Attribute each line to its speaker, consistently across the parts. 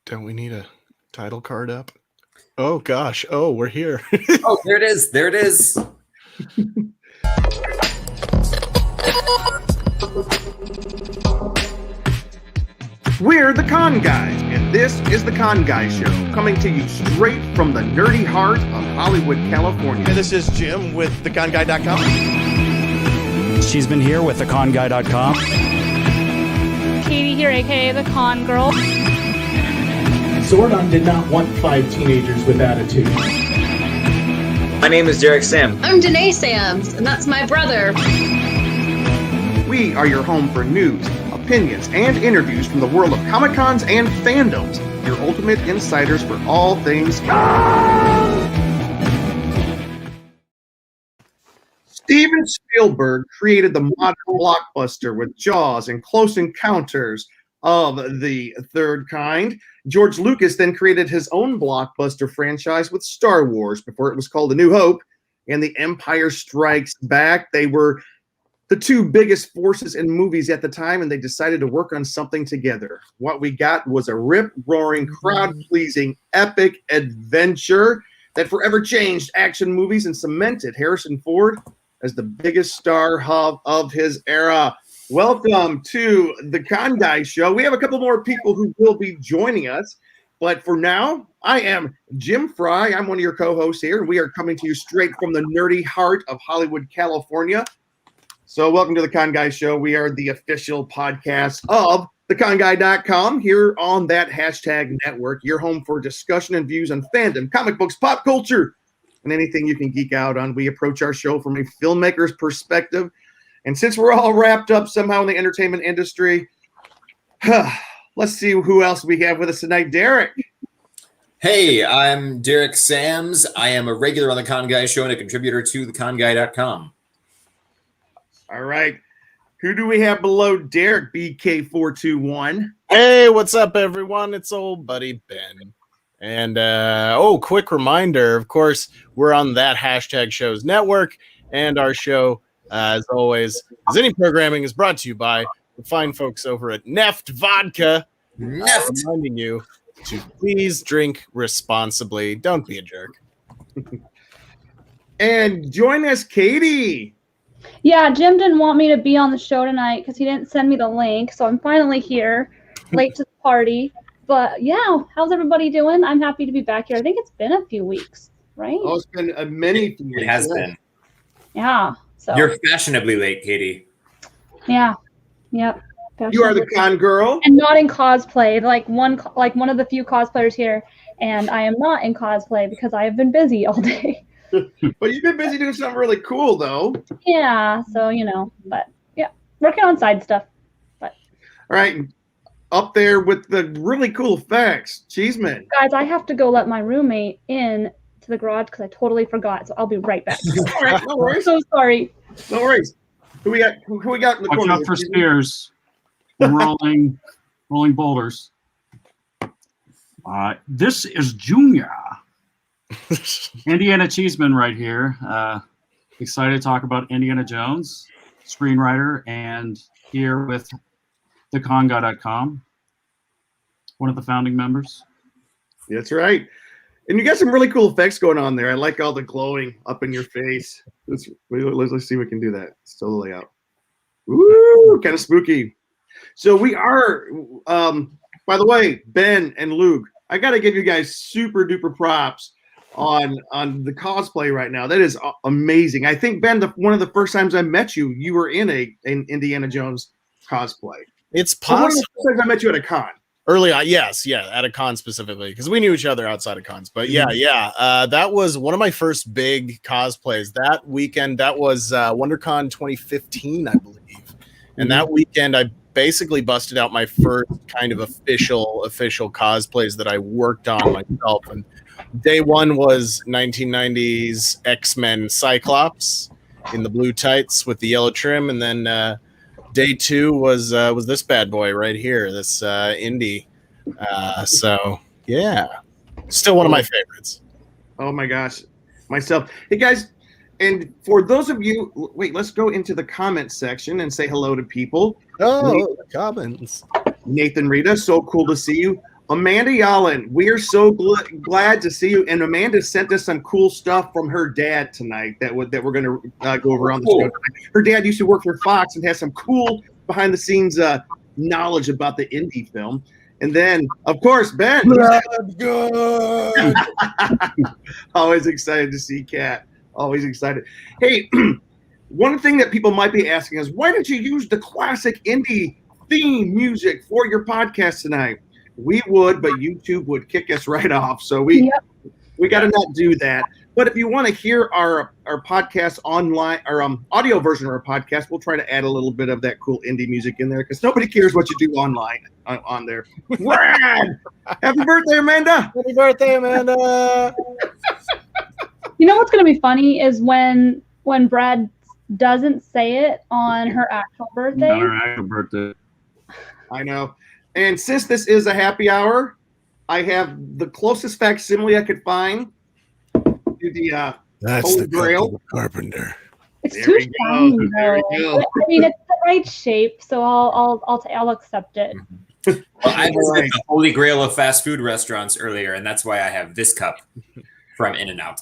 Speaker 1: Don't we need a title card up? Oh gosh. Oh, we're here.
Speaker 2: Oh, there it is. There it is.
Speaker 3: We're the Con Guys, and this is the Con Guy Show, coming to you straight from the nerdy heart of Hollywood, California.
Speaker 4: Hey, this is Jim with theconguy.com.
Speaker 5: She's been here with theconguy.com.
Speaker 6: Katie here, aka the Con Girl.
Speaker 7: Zordon did not want 5 teenagers with attitude.
Speaker 8: My name is Derek Sam.
Speaker 9: I'm Danae Sams, and that's my brother.
Speaker 3: We are your home for news, opinions, and interviews from the world of Comic-Cons and fandoms. Your ultimate insiders for all things con! Steven Spielberg created the modern blockbuster with Jaws and Close Encounters of the Third Kind. George Lucas then created his own blockbuster franchise with Star Wars before it was called A New Hope and The Empire Strikes Back. They were the two biggest forces in movies at the time, and they decided to work on something together. What we got was a rip-roaring, crowd-pleasing, epic adventure that forever changed action movies and cemented Harrison Ford as the biggest star of his era. Welcome to the Con Guy Show. We have a couple more people who will be joining us, but for now, I am Jim Fry. I'm one of your co-hosts here, and we are coming to you straight from the nerdy heart of Hollywood, California. So welcome to the Con Guy Show. We are the official podcast of theconguy.com here on that hashtag network, your home for discussion and views on fandom, comic books, pop culture, and anything you can geek out on. We approach our show from a filmmaker's perspective. And since we're all wrapped up somehow in the entertainment industry, let's see who else we have with us tonight. Derek.
Speaker 2: Hey, I'm Derek Sams. I am a regular on the Con Guy Show and a contributor to theconguy.com.
Speaker 3: All right. Who do we have below Derek, BK421?
Speaker 1: Hey, what's up, everyone? It's old buddy Ben. And, quick reminder, of course, we're on that hashtag show's network, and our show, as always, as any programming, is brought to you by the fine folks over at Neft Vodka.
Speaker 2: Neft!
Speaker 1: Reminding you to please drink responsibly. Don't be a jerk.
Speaker 3: And join us, Katie.
Speaker 6: Yeah, Jim didn't want me to be on the show tonight because he didn't send me the link, so I'm finally here, late to the party. But yeah, how's everybody doing? I'm happy to be back here. I think it's been a few weeks, right?
Speaker 3: Oh, it's been a many few weeks.
Speaker 2: It has been.
Speaker 6: Yeah. So
Speaker 2: You're fashionably late, Katie.
Speaker 6: yeah. Yep.
Speaker 3: You are the Con Girl.
Speaker 6: And not in cosplay, like one of the few cosplayers here, and I am not in cosplay because I have been busy all day.
Speaker 3: But you've been busy doing something really cool, though.
Speaker 6: Yeah, so, but yeah, working on side stuff. But
Speaker 3: all right, up there with the really cool effects, Cheeseman.
Speaker 6: Guys, I have to go let my roommate in to the garage because I totally forgot, so I'll be right back.
Speaker 3: All right, no worries.
Speaker 6: I'm so sorry.
Speaker 3: No worries. Who we got in the
Speaker 10: Watch
Speaker 3: corner?
Speaker 10: out for spears. rolling boulders. This is Junior. Indiana Cheeseman right here. Excited to talk about Indiana Jones, screenwriter, and here with theconguy.com, one of the founding members.
Speaker 3: That's right. And you got some really cool effects going on there. I like all the glowing up in your face. Let's see if we can do that. Still the layout. Ooh, kind of spooky. So we are, by the way, Ben and Luke, I got to give you guys super duper props on the cosplay right now. That is amazing. I think, Ben, one of the first times I met you, you were in an Indiana Jones cosplay.
Speaker 1: It's possible.
Speaker 3: One of the first times I met you at a con.
Speaker 1: Early on, yes, at a con specifically, because we knew each other outside of cons. But that was one of my first big cosplays. That weekend, that was WonderCon 2015, I believe. And that weekend, I basically busted out my first kind of official cosplays that I worked on myself. And day one was 1990s X-Men Cyclops in the blue tights with the yellow trim, and then day two was this bad boy right here, this Indy. So yeah, still one of my favorites.
Speaker 3: Oh my gosh, myself. Hey guys, and for those of you, wait, let's go into the comment section and say hello to people.
Speaker 1: Oh, comments.
Speaker 3: Nathan Rita, so cool to see you. Amanda Yallen, we are so glad to see you. And Amanda sent us some cool stuff from her dad tonight that we're going to go over on the show tonight. Her dad used to work for Fox and has some cool behind-the-scenes knowledge about the indie film. And then, of course, Ben.
Speaker 1: Good.
Speaker 3: Always excited to see Kat. Always excited. Hey, one thing that people might be asking is, why did you use the classic indie theme music for your podcast tonight? We would, but YouTube would kick us right off. So we got to not do that. But if you want to hear our podcast online, our audio version of our podcast, we'll try to add a little bit of that cool indie music in there because nobody cares what you do online on there. Rad! Happy birthday, Amanda!
Speaker 1: Happy birthday, Amanda!
Speaker 6: You know what's going to be funny is when Brad doesn't say it on her actual birthday.
Speaker 10: Not her actual birthday.
Speaker 3: I know. And since this is a happy hour, I have the closest facsimile I could find to the
Speaker 1: That's
Speaker 3: Holy
Speaker 1: the
Speaker 3: Grail.
Speaker 1: Carpenter.
Speaker 6: It's
Speaker 3: There
Speaker 6: too
Speaker 3: we go.
Speaker 6: shiny,
Speaker 3: There we
Speaker 6: though.
Speaker 3: go.
Speaker 6: I mean, it's the right shape, so I'll accept it.
Speaker 2: Well, I visited the holy grail of fast food restaurants earlier, and that's why I have this cup from In-N-Out.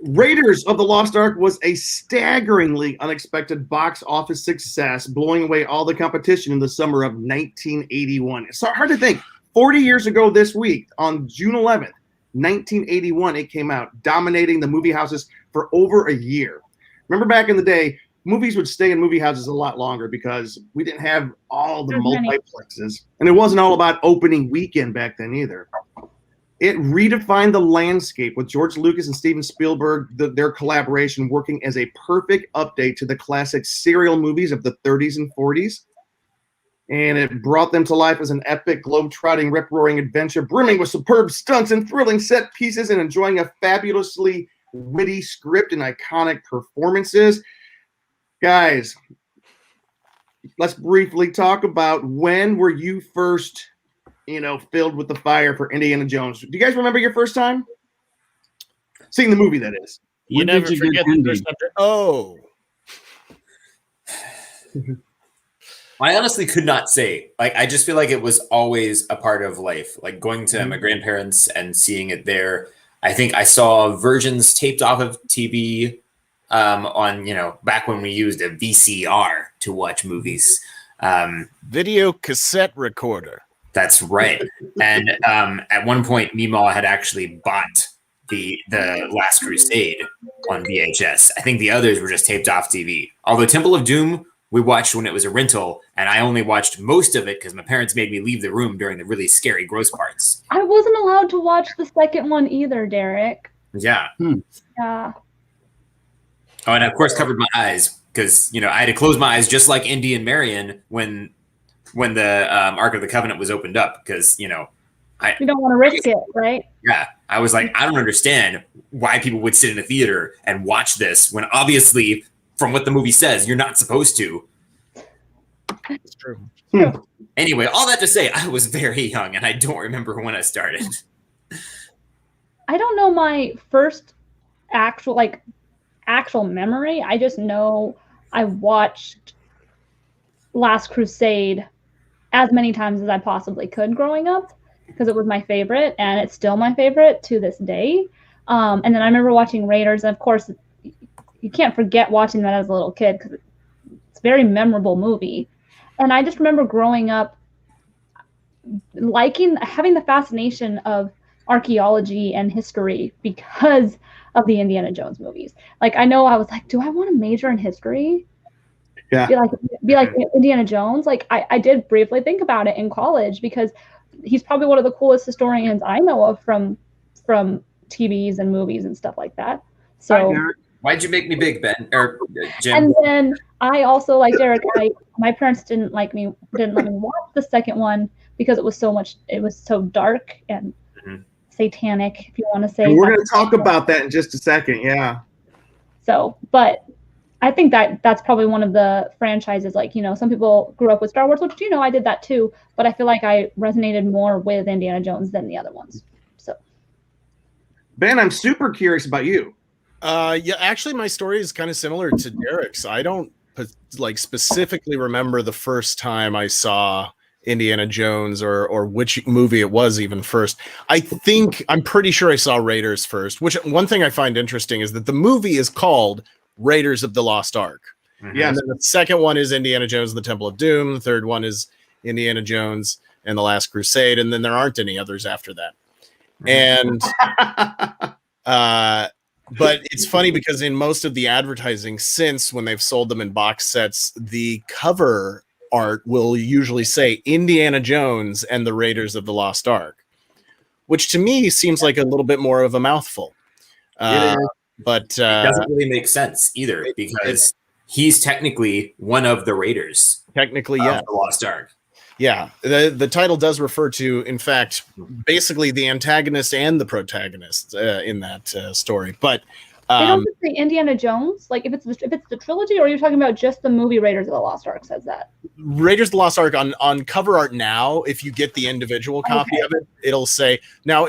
Speaker 3: Raiders of the Lost Ark was a staggeringly unexpected box office success, blowing away all the competition in the summer of 1981. It's hard to think. 40 years ago this week, on June 11th, 1981, it came out, dominating the movie houses for over a year. Remember back in the day, movies would stay in movie houses a lot longer because we didn't have all the multiplexes. And it wasn't all about opening weekend back then either. It redefined the landscape with George Lucas and Steven Spielberg, their collaboration working as a perfect update to the classic serial movies of the 30s and 40s. And it brought them to life as an epic, globe-trotting, rip-roaring adventure, brimming with superb stunts and thrilling set pieces and enjoying a fabulously witty script and iconic performances. Guys, let's briefly talk about when were you first filled with the fire for Indiana Jones. Do you guys remember your first time? Seeing the movie, that is.
Speaker 1: You never forget the first time. Oh.
Speaker 2: I honestly could not say. I just feel like it was always a part of life. Like going to my grandparents and seeing it there. I think I saw versions taped off of TV on, back when we used a VCR to watch movies.
Speaker 1: Video cassette recorder.
Speaker 2: That's right. And at one point, Meemaw had actually bought the Last Crusade on VHS. I think the others were just taped off TV. Although Temple of Doom, we watched when it was a rental, and I only watched most of it because my parents made me leave the room during the really scary, gross parts.
Speaker 6: I wasn't allowed to watch the second one either, Derek.
Speaker 2: Yeah.
Speaker 6: Yeah.
Speaker 2: Oh, and I, of course, covered my eyes because, I had to close my eyes just like Indy and Marion when the Ark of the Covenant was opened up because,
Speaker 6: you don't want to risk it, right?
Speaker 2: Yeah. I was like, I don't understand why people would sit in a theater and watch this when obviously, from what the movie says, you're not supposed to.
Speaker 1: It's true.
Speaker 2: Anyway, all that to say, I was very young and I don't remember when I started.
Speaker 6: I don't know my first actual memory. I just know I watched Last Crusade as many times as I possibly could growing up because it was my favorite and it's still my favorite to this day. And then I remember watching Raiders, and of course you can't forget watching that as a little kid because it's a very memorable movie. And I just remember growing up having the fascination of archaeology and history because of the Indiana Jones movies. I know I was like, do I want to major in history?
Speaker 3: Yeah.
Speaker 6: Be like Indiana Jones. I did briefly think about it in college because he's probably one of the coolest historians I know of from TVs and movies and stuff like that. So
Speaker 2: why'd you make me big, Ben or Jim?
Speaker 6: And then I also, like Derek, my parents didn't let me watch the second one because it was so dark and satanic, if you want to say.
Speaker 3: And we're going to talk about that in just a second. Yeah.
Speaker 6: So, but I think that's probably one of the franchises, some people grew up with Star Wars, which, I did that too, but I feel like I resonated more with Indiana Jones than the other ones. So,
Speaker 3: Ben, I'm super curious about you.
Speaker 1: Yeah, actually my story is kind of similar to Derek's. I don't specifically remember the first time I saw Indiana Jones or which movie it was even first. I'm pretty sure I saw Raiders first, which one thing I find interesting is that the movie is called Raiders of the Lost Ark.
Speaker 3: Yeah.
Speaker 1: And then the second one is Indiana Jones and the Temple of Doom. The third one is Indiana Jones and the Last Crusade. And then there aren't any others after that. And, but it's funny because in most of the advertising since when they've sold them in box sets, the cover art will usually say Indiana Jones and the Raiders of the Lost Ark, which to me seems like a little bit more of a mouthful. But
Speaker 2: it doesn't really make sense either because he's technically one of the Raiders.
Speaker 1: Technically, yeah.
Speaker 2: Of the Lost Ark.
Speaker 1: Yeah, the title does refer to, in fact, basically the antagonist and the protagonist in that story. But
Speaker 6: they don't just say Indiana Jones. Like if it's the trilogy, or are you talking about just the movie Raiders of the Lost Ark says that?
Speaker 1: Raiders of the Lost Ark on cover art now. If you get the individual copy of it, it'll say now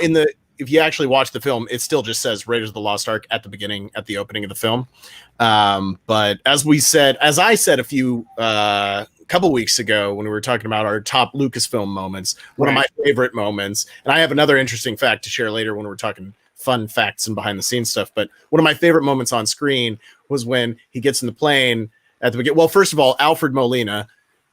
Speaker 1: if you actually watch the film, it still just says Raiders of the Lost Ark at the opening of the film. But as I said a few couple weeks ago when we were talking about our top Lucasfilm moments, one of my favorite moments, and I have another interesting fact to share later when we're talking fun facts and behind the scenes stuff, but one of my favorite moments on screen was when he gets in the plane at the beginning. Well, first of all, Alfred Molina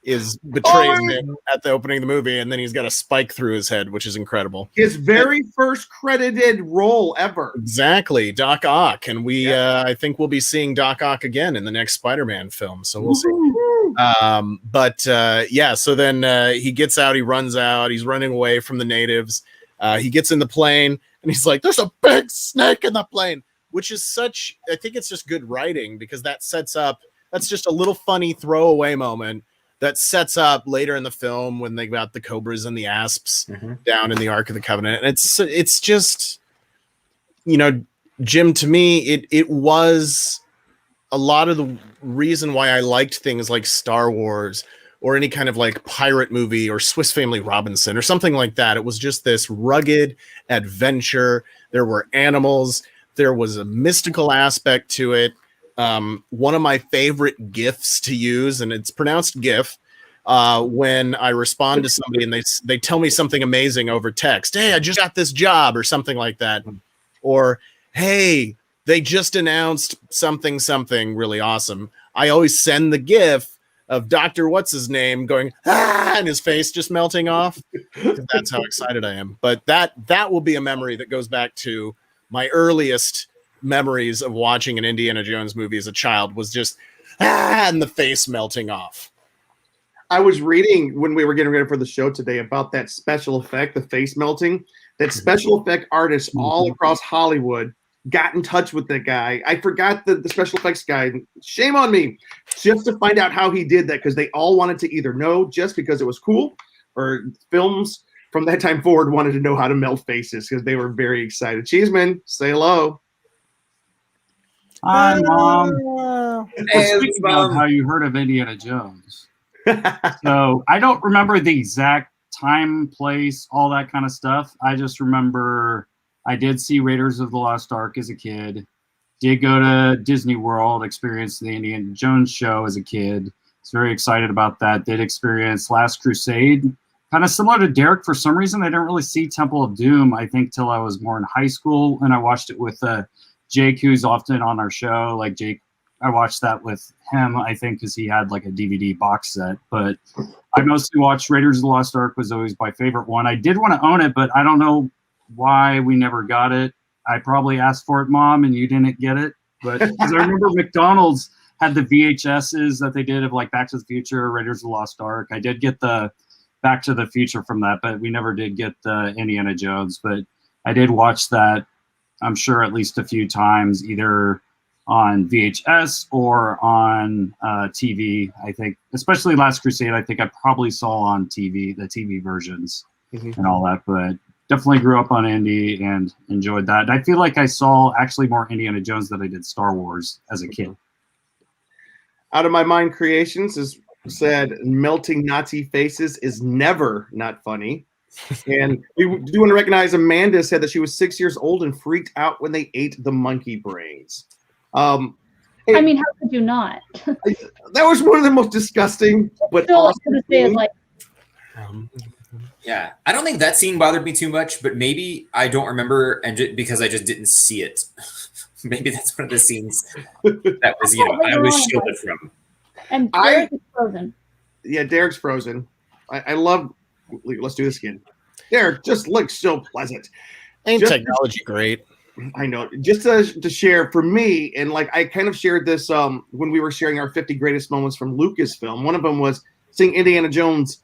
Speaker 1: betrays him at the opening of the movie, and then he's got a spike through his head, which is incredible.
Speaker 3: His very first credited role ever.
Speaker 1: Exactly, Doc Ock, and I think we'll be seeing Doc Ock again in the next Spider-Man film, so we'll see. So then he gets out, he runs out, he's running away from the natives. He gets in the plane, and he's like, "There's a big snake in the plane," which is I think it's just good writing because that's just a little funny throwaway moment that sets up later in the film when they got the cobras and the asps down in the Ark of the Covenant. And it's just, Jim, to me, it was a lot of the reason why I liked things like Star Wars or any kind of like pirate movie or Swiss Family Robinson or something like that. It was just this rugged adventure. There were animals. There was a mystical aspect to it. One of my favorite GIFs to use, and it's pronounced GIF, when I respond to somebody and they tell me something amazing over text. Hey, I just got this job or something like that. Or, hey, they just announced something really awesome. I always send the GIF of Dr. What's-His-Name going, and his face just melting off. That's how excited I am. But that will be a memory that goes back to my earliest memories of watching an Indiana Jones movie as a child was just, and the face melting off.
Speaker 3: I was reading when we were getting ready for the show today about that special effect, the face melting, that special effect artists all across Hollywood got in touch with that guy. I forgot the special effects guy. Shame on me. Just to find out how he did that, because they all wanted to either know just because it was cool, or films from that time forward wanted to know how to melt faces because they were very excited. Cheeseman, say hello.
Speaker 10: Hi, Mom. Speaking of how you heard of Indiana Jones. So I don't remember the exact time, place, all that kind of stuff. I just remember I did see Raiders of the Lost Ark as a kid. Did go to Disney World, experienced the Indiana Jones show as a kid. Was very excited about that. Did experience Last Crusade. Kind of similar to Derek, for some reason, I didn't really see Temple of Doom, I think, till I was more in high school. And I watched it with Jake, who's often on our show. Like Jake, I watched that with him, I think, because he had like a DVD box set. But I mostly watched Raiders of the Lost Ark, was always my favorite one. I did want to own it, but I don't know why we never got it. I probably asked for it, Mom, and you didn't get it. But because I remember McDonald's had the VHSs that they did of like Back to the Future, Raiders of the Lost Ark. I did get the Back to the Future from that, but we never did get the Indiana Jones. But I did watch that, I'm sure, at least a few times, either on VHS or on TV. I think, especially Last Crusade, I think I probably saw on TV, the TV versions and all that. But definitely grew up on Indy and enjoyed that. And I feel like I saw actually more Indiana Jones than I did Star Wars as a kid.
Speaker 3: Out of My Mind Creations is said, melting Nazi faces is never not funny. And we do want to recognize Amanda said that she was 6 years old and freaked out when they ate the monkey brains.
Speaker 6: I mean, how could you not?
Speaker 3: That was one of the most disgusting, but
Speaker 6: still
Speaker 3: awesome
Speaker 6: to this day is like,
Speaker 2: Yeah, I don't think that scene bothered me too much, but maybe I don't remember, and because I just didn't see it. Maybe that's one of the scenes that was, I was shielded from.
Speaker 6: And Derek is frozen.
Speaker 3: Yeah, Derek's frozen. I love. Let's do this again. Derek just looks so pleasant.
Speaker 1: Ain't technology great?
Speaker 3: I know. Just to share for me, and like I kind of shared this when we were sharing our 50 greatest moments from Lucasfilm. One of them was seeing Indiana Jones.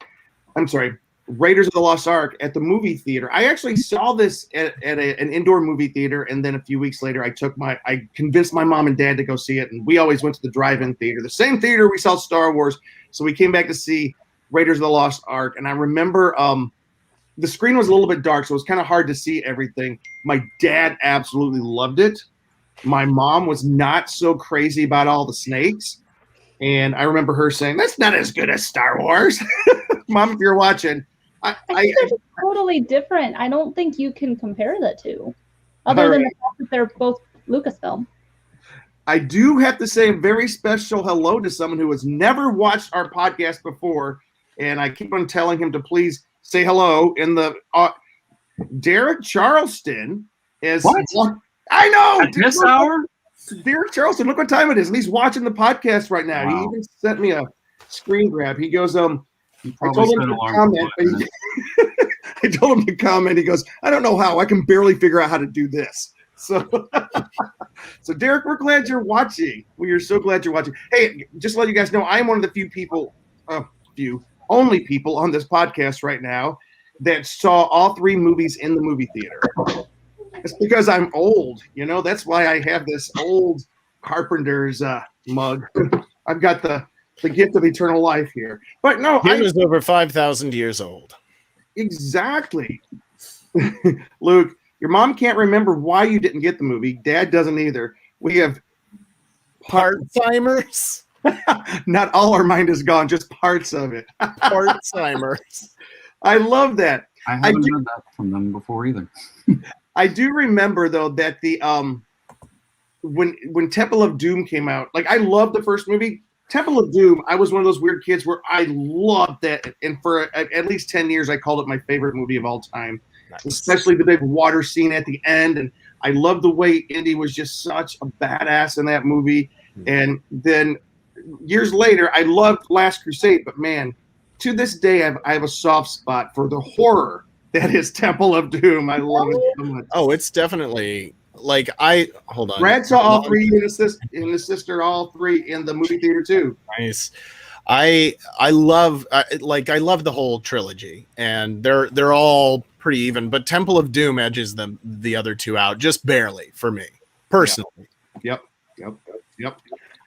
Speaker 3: Raiders of the Lost Ark at the movie theater. I actually saw this at an indoor movie theater, and then a few weeks later, I convinced my mom and dad to go see it, and we always went to the drive-in theater, the same theater we saw Star Wars. So we came back to see Raiders of the Lost Ark, and I remember the screen was a little bit dark, so it was kind of hard to see everything. My dad absolutely loved it. My mom was not so crazy about all the snakes, and I remember her saying, "That's not as good as Star Wars." Mom, if you're watching.
Speaker 6: I think they're totally different. I don't think you can compare the two, other than the fact that they're both Lucasfilm.
Speaker 3: I do have to say a very special hello to someone who has never watched our podcast before, and I keep on telling him to please say hello. In the Derek Charleston is
Speaker 10: what?
Speaker 3: I know
Speaker 10: at this hour.
Speaker 3: Derek Charleston, look what time it is, and he's watching the podcast right now. Wow. He even sent me a screen grab. He goes, I told him to comment. I told him to comment. He goes, I don't know how. I can barely figure out how to do this. So, so Derek, we're glad you're watching. We are so glad you're watching. Hey, just to let you guys know, I am one of the only people on this podcast right now that saw all three movies in the movie theater. It's because I'm old. That's why I have this old Carpenter's mug. I've got the gift of eternal life here. But no,
Speaker 1: he was over 5,000 years old.
Speaker 3: Exactly. Luke, your mom can't remember why you didn't get the movie. Dad doesn't either. We have
Speaker 1: Part-timers.
Speaker 3: Not all our mind is gone, just parts of it.
Speaker 1: Part-timers.
Speaker 3: I love that.
Speaker 10: I haven't heard that from them before either.
Speaker 3: I do remember though that the when Temple of Doom came out, like I loved the first movie. Temple of Doom, I was one of those weird kids where I loved that, and for at least 10 years, I called it my favorite movie of all time. Nice. Especially the big water scene at the end, and I loved the way Indy was just such a badass in that movie. Mm-hmm. And then years later, I loved Last Crusade, but man, to this day, I have a soft spot for the horror that is Temple of Doom. I love it so much.
Speaker 1: Oh, it's definitely... hold on.
Speaker 3: Brad saw all three and his sister all three in the movie theater too.
Speaker 1: Nice. I love the whole trilogy, and they're all pretty even, but Temple of Doom edges the other two out just barely for me personally.
Speaker 3: Yep.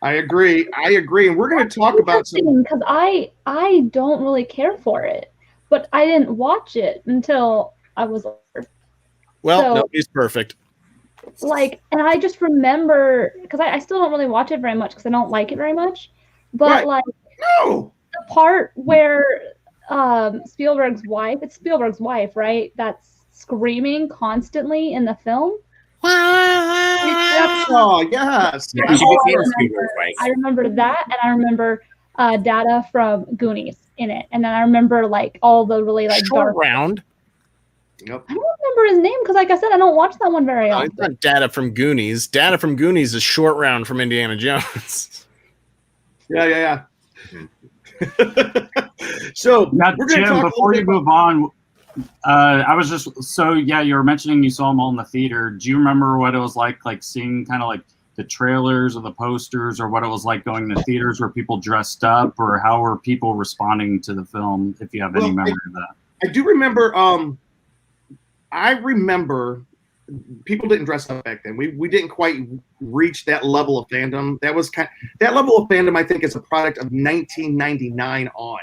Speaker 3: I agree, and we're going to talk about some
Speaker 6: because I don't really care for it, but I didn't watch it until I was older.
Speaker 1: Well, nobody's perfect.
Speaker 6: And I just remember, because I still don't really watch it very much because I don't like it very much. But
Speaker 3: the
Speaker 6: part where Spielberg's wife, right? That's screaming constantly in the film.
Speaker 3: Oh, yes.
Speaker 2: Yeah,
Speaker 6: I remember that, and I remember Data from Goonies in it, and then I remember all the really
Speaker 1: Short Round.
Speaker 3: Yep.
Speaker 6: I don't remember his name because, like I said, I don't watch that one very often.
Speaker 1: It's not Data from Goonies. Data from Goonies is Short Round from Indiana Jones.
Speaker 3: Yeah. So
Speaker 10: now, Jim, before you move on, I was just you were mentioning you saw them all in the theater. Do you remember what it was like seeing kind of the trailers or the posters, or what it was like going to theaters where people dressed up, or how were people responding to the film? If you have any memory of that,
Speaker 3: I do remember. I remember people didn't dress up back then. We didn't quite reach that level of fandom. That level of fandom, I think, is a product of 1999 on,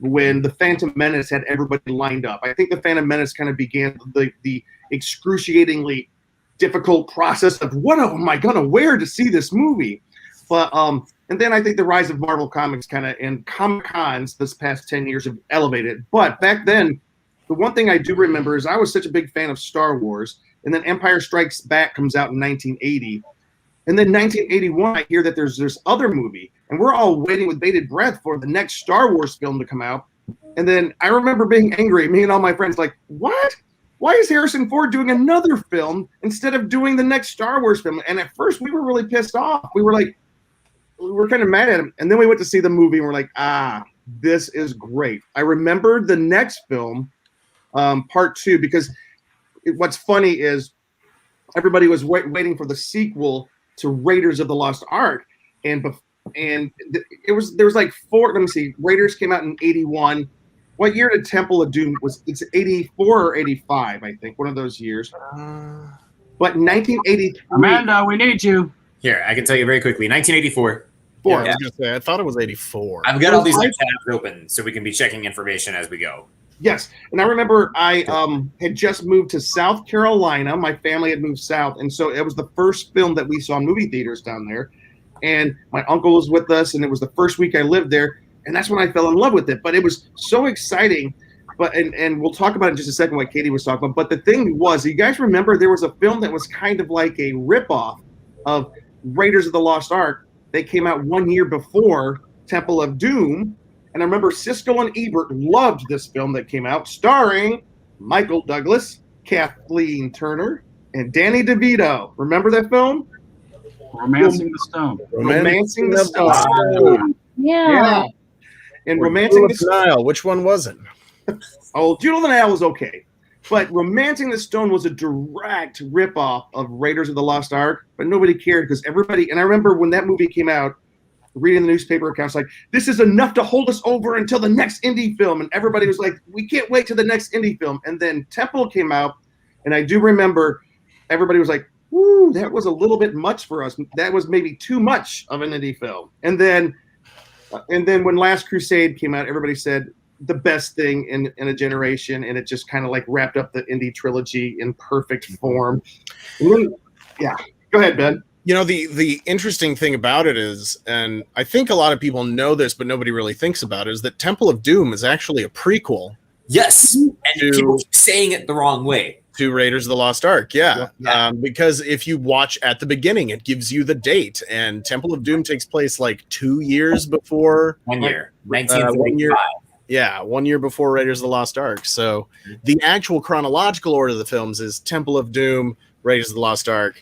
Speaker 3: when the Phantom Menace had everybody lined up. I think the Phantom Menace kind of began the excruciatingly difficult process of what am I gonna wear to see this movie? But and then I think the rise of Marvel Comics and Comic-Cons this past 10 years have elevated. But back then, the one thing I do remember is I was such a big fan of Star Wars, and then Empire Strikes Back comes out in 1980. And then 1981, I hear that there's this other movie, and we're all waiting with bated breath for the next Star Wars film to come out. And then I remember being angry, me and all my friends, like, what? Why is Harrison Ford doing another film instead of doing the next Star Wars film? And at first we were really pissed off. We were kind of mad at him. And then we went to see the movie and we're like, this is great. I remember the next film, part 2, because what's funny is everybody was waiting for the sequel to Raiders of the Lost Ark. And there was like 4, let me see, Raiders came out in 81. What year did Temple of Doom it's 84 or 85, I think, one of those years. But 1983.
Speaker 10: Amanda, we need you.
Speaker 2: Here, I can tell you very quickly. 1984.
Speaker 1: Yeah, I was gonna say, I thought it was 84.
Speaker 2: I've got all these tabs open so we can be checking information as we go.
Speaker 3: Yes, and I remember I had just moved to South Carolina. My family had moved south, and so it was the first film that we saw in movie theaters down there. And my uncle was with us, and it was the first week I lived there, and that's when I fell in love with it. But it was so exciting. But and we'll talk about it in just a second what Katie was talking about. But the thing was, you guys remember there was a film that was kind of like a ripoff of Raiders of the Lost Ark. They came out 1 year before Temple of Doom. And I remember Siskel and Ebert loved this film that came out, starring Michael Douglas, Kathleen Turner, and Danny DeVito. Remember that film?
Speaker 10: Romancing the Stone.
Speaker 3: Romancing the Stone.
Speaker 6: Yeah.
Speaker 3: And Romancing the
Speaker 1: Stone. Which one wasn't?
Speaker 3: Jude of the Nile was okay. But Romancing the Stone was a direct ripoff of Raiders of the Lost Ark, but nobody cared because everybody, and I remember when that movie came out, reading the newspaper accounts like, this is enough to hold us over until the next indie film. And everybody was like, we can't wait till the next indie film. And then Temple came out, and I do remember everybody was like, woo, that was a little bit much for us. That was maybe too much of an indie film. And then when Last Crusade came out, everybody said the best thing in a generation, and it just kind of like wrapped up the indie trilogy in perfect form. And then, yeah, go ahead, Ben.
Speaker 1: You know, the interesting thing about it is, and I think a lot of people know this, but nobody really thinks about it, is that Temple of Doom is actually a prequel.
Speaker 2: Yes, and people keep saying it the wrong way.
Speaker 1: To Raiders of the Lost Ark, yeah. Because if you watch at the beginning, it gives you the date, and Temple of Doom takes place like 2 years before.
Speaker 2: 1 year, 1945.
Speaker 1: Yeah, 1 year before Raiders of the Lost Ark. So the actual chronological order of the films is Temple of Doom, Raiders of the Lost Ark,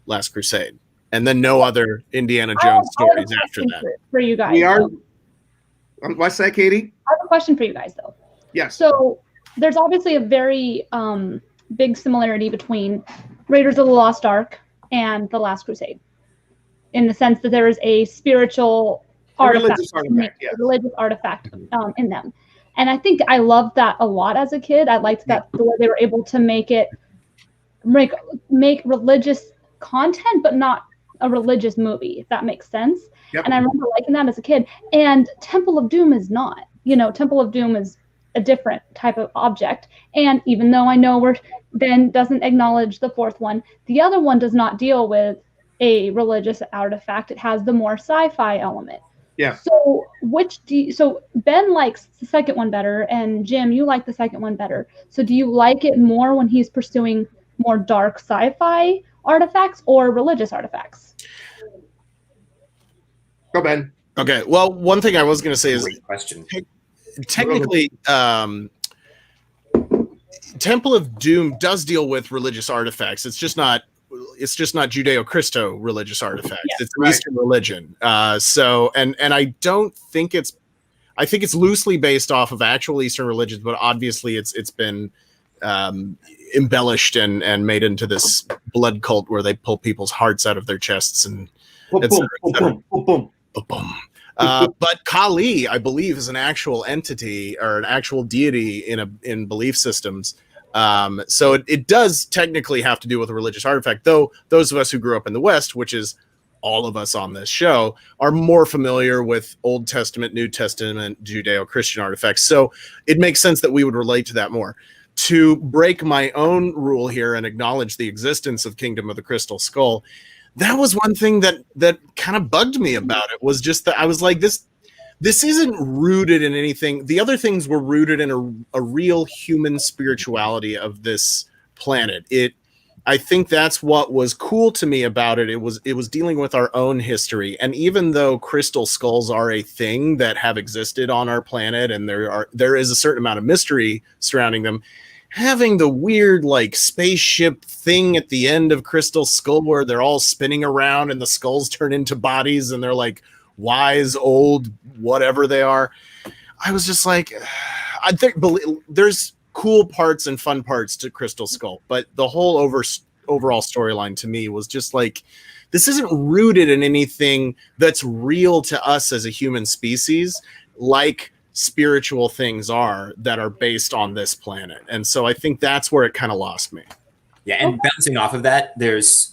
Speaker 1: Last Crusade, and then no other Indiana Jones stories after that.
Speaker 6: For you guys,
Speaker 3: we are. What's that, Katie?
Speaker 6: I have a question for you guys, though.
Speaker 3: Yes.
Speaker 6: So there's obviously a very big similarity between Raiders of the Lost Ark and The Last Crusade, in the sense that there is a spiritual artifact, religious artifact in them. And I think I loved that a lot as a kid. I liked that the way they were able to make religious content, but not a religious movie, if that makes sense. Yep. And I remember liking that as a kid. And Temple of Doom is not. Temple of Doom is a different type of object. And even though I know Ben doesn't acknowledge the fourth one, the other one does not deal with a religious artifact. It has the more sci-fi element.
Speaker 3: Yeah.
Speaker 6: So so Ben likes the second one better, and Jim, you like the second one better. So do you like it more when he's pursuing more dark sci-fi artifacts or religious artifacts?
Speaker 3: Go, Ben.
Speaker 1: Okay. Well, one thing I was going to say is,
Speaker 2: great question.
Speaker 1: Technically, Temple of Doom does deal with religious artifacts. It's just not Judeo-Christo religious artifacts. Yeah, it's Eastern religion. So I don't think I think it's loosely based off of actual Eastern religions, but obviously it's been embellished and made into this blood cult where they pull people's hearts out of their chests and et cetera. But Kali, I believe, is an actual entity or an actual deity in belief systems. So it does technically have to do with a religious artifact, though those of us who grew up in the West, which is all of us on this show, are more familiar with Old Testament, New Testament, Judeo-Christian artifacts. So it makes sense that we would relate to that more. To break my own rule here and acknowledge the existence of Kingdom of the Crystal Skull, that was one thing that kind of bugged me about it, was just that I was like, this isn't rooted in anything. The other things were rooted in a real human spirituality of this planet. I think that's what was cool to me about it. It was dealing with our own history. And even though crystal skulls are a thing that have existed on our planet, and there is a certain amount of mystery surrounding them, having the weird like spaceship thing at the end of Crystal Skull where they're all spinning around and the skulls turn into bodies and they're like wise old whatever they are. I was just like, I think there's cool parts and fun parts to Crystal Skull, but the whole overall storyline to me was just like, this isn't rooted in anything that's real to us as a human species, like spiritual things are that are based on this planet. And so I think that's where it kind of lost me.
Speaker 2: Yeah, and bouncing off of that, there's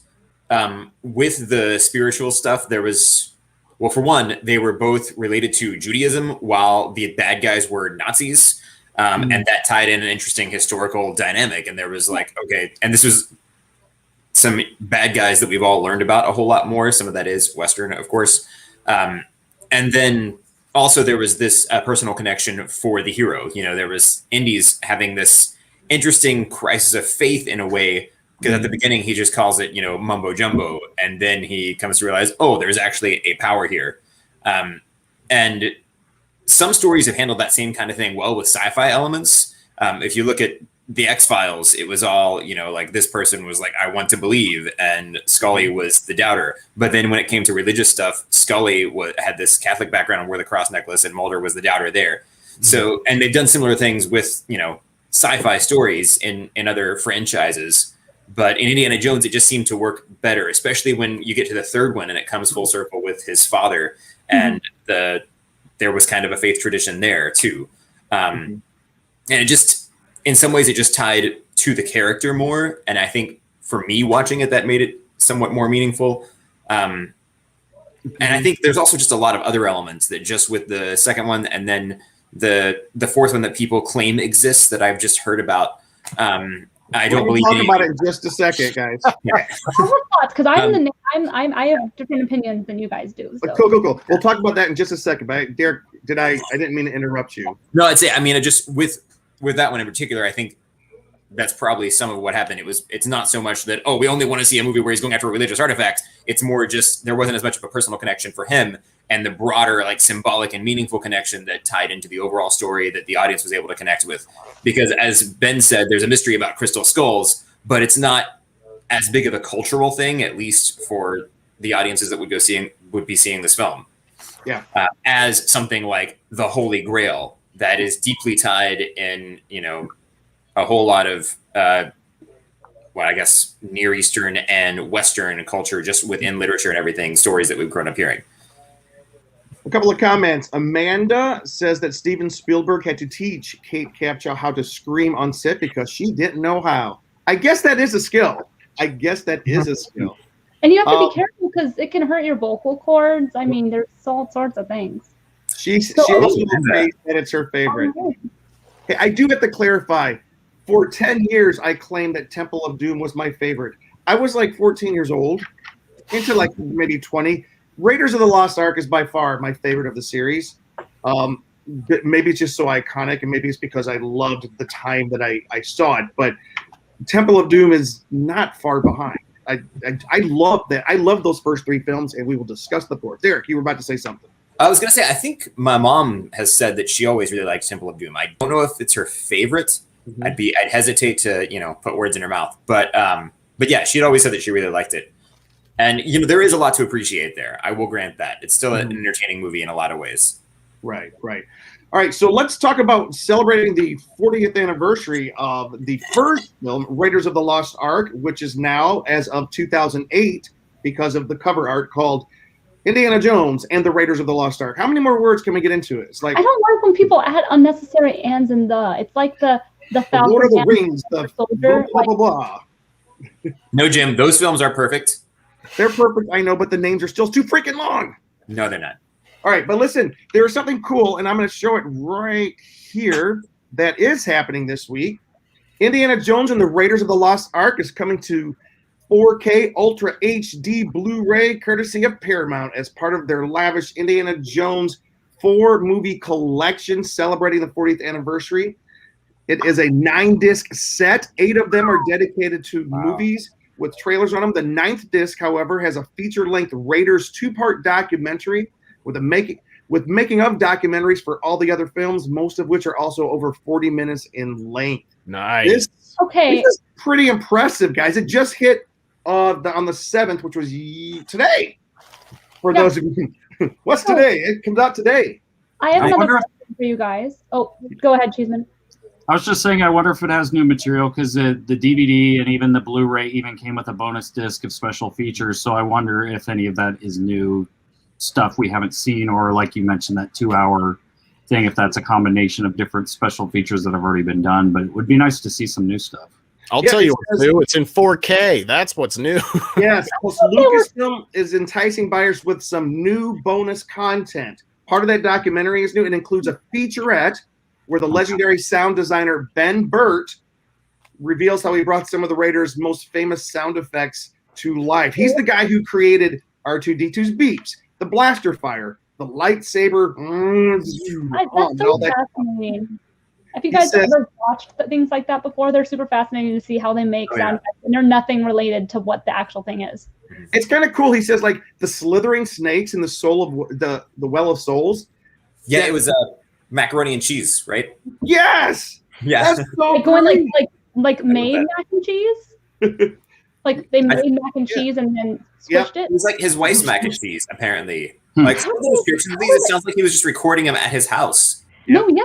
Speaker 2: with the spiritual stuff, there was, well, for one, they were both related to Judaism while the bad guys were Nazis. And that tied in an interesting historical dynamic. And there was like, okay, and this was some bad guys that we've all learned about a whole lot more. Some of that is Western, of course. And then also there was this personal connection for the hero. You know, there was Indy's having this interesting crisis of faith in a way, because at the beginning he just calls it, you know, mumbo jumbo. And then he comes to realize, oh, there's actually a power here. And some stories have handled that same kind of thing well with sci-fi elements. If you look at the X-Files, it was all, you know, like this person was like, I want to believe, and Scully was the doubter. But then when it came to religious stuff, Scully had this Catholic background and wore the cross necklace, and Mulder was the doubter there. So, and they've done similar things with, you know, sci-fi stories in other franchises. But in Indiana Jones, it just seemed to work better, especially when you get to the third one and it comes full circle with his father, and there was kind of a faith tradition there too. And it just, in some ways, it just tied to the character more. And I think for me watching it, that made it somewhat more meaningful. And I think there's also just a lot of other elements that just with the second one and then the fourth one that people claim exists that I've just heard about. I don't believe.
Speaker 3: We'll talk about it in just a second, guys.
Speaker 6: Because I have different opinions than you guys do. So.
Speaker 3: Cool. We'll talk about that in just a second. But Derek, I didn't mean to interrupt you.
Speaker 2: No, I'd say, I mean, just with that one in particular, I think that's probably some of what happened. It's not so much that, oh, we only want to see a movie where he's going after a religious artifact. It's more just there wasn't as much of a personal connection for him, and the broader, like, symbolic and meaningful connection that tied into the overall story that the audience was able to connect with. Because as Ben said, there's a mystery about crystal skulls, but it's not as big of a cultural thing, at least for the audiences that would be seeing this film.
Speaker 3: Yeah.
Speaker 2: As something like the Holy Grail that is deeply tied in, you know, a whole lot of, I guess, Near Eastern and Western culture, just within literature and everything, stories that we've grown up hearing.
Speaker 3: A couple of comments. Amanda says that Steven Spielberg had to teach Kate Capshaw how to scream on set because she didn't know how. I guess that is a skill.
Speaker 6: And you have to be careful because it can hurt your vocal cords. I mean, there's all sorts of things.
Speaker 3: She also says that it's her favorite. Hey, I do have to clarify. For 10 years, I claimed that Temple of Doom was my favorite. I was like 14 years old, into like maybe 20. Raiders of the Lost Ark is by far my favorite of the series. Maybe it's just so iconic, and maybe it's because I loved the time that I saw it. But Temple of Doom is not far behind. I love that. I love those first three films, and we will discuss the fourth. Derek, you were about to say something.
Speaker 2: I was going to say, I think my mom has said that she always really liked Temple of Doom. I don't know if it's her favorite. I'd hesitate to, you know, put words in her mouth, but yeah, she'd always said that she really liked it. And, you know, there is a lot to appreciate there. I will grant that. It's still an entertaining movie in a lot of ways.
Speaker 3: Right. All right, so let's talk about celebrating the 40th anniversary of the first film, Raiders of the Lost Ark, which is now, as of 2008, because of the cover art, called Indiana Jones and the Raiders of the Lost Ark. How many more words can we get into it? It's like,
Speaker 6: I don't like when people add unnecessary ands and the. It's like the Falcon,
Speaker 3: Lord of the Rings, the
Speaker 6: soldier,
Speaker 3: blah, blah, blah.
Speaker 2: No, Jim, those films are perfect.
Speaker 3: They're perfect, I know, but the names are still too freaking long.
Speaker 2: No, they're not.
Speaker 3: All right, but listen, there's something cool, and I'm going to show it right here that is happening this week. Indiana Jones and the Raiders of the Lost Ark is coming to 4K Ultra HD Blu-ray, courtesy of Paramount, as part of their lavish Indiana Jones 4-movie collection celebrating the 40th anniversary. It is a 9-disc set. 8 of them are dedicated to movies. with trailers on them. The 9th disc, however, has a feature-length Raiders 2-part documentary with making of documentaries for all the other films, most of which are also over 40 minutes in length.
Speaker 1: Nice.
Speaker 3: This
Speaker 6: Okay.
Speaker 3: is pretty impressive, guys. It just hit on the 7th, which was today. For those of you, what's today? It comes out today.
Speaker 6: I have
Speaker 10: I
Speaker 6: another
Speaker 10: wonder if-
Speaker 6: question for you guys. Oh, go ahead, Cheeseman.
Speaker 10: I was just saying, I wonder if it has new material, because the DVD and even the Blu-ray even came with a bonus disc of special features. So I wonder if any of that is new stuff we haven't seen, or like you mentioned, that 2-hour thing, if that's a combination of different special features that have already been done. But it would be nice to see some new stuff.
Speaker 1: I'll tell you what's new. It's in 4K. That's what's new.
Speaker 3: Yes, Lucasfilm is enticing buyers with some new bonus content. Part of that documentary is new. It includes a featurette where the legendary sound designer Ben Burt reveals how he brought some of the Raiders' most famous sound effects to life. He's the guy who created R2-D2's beeps, the blaster fire, the lightsaber.
Speaker 6: That's so fascinating. If you guys ever watched things like that before, they're super fascinating to see how they make sound effects, and they're nothing related to what the actual thing is.
Speaker 3: It's kind of cool. He says, like, the slithering snakes in the soul of the Well of Souls.
Speaker 2: Yeah, it was macaroni and cheese, right?
Speaker 3: Yes.
Speaker 2: Yeah.
Speaker 3: That's so
Speaker 6: Like going
Speaker 3: great.
Speaker 6: like made mac and cheese. Like they made mac and cheese and then switched it.
Speaker 2: It was like his wife's mac and cheese, apparently. Like some of the descriptions of these, it sounds like he was just recording them at his house.
Speaker 6: No, yeah,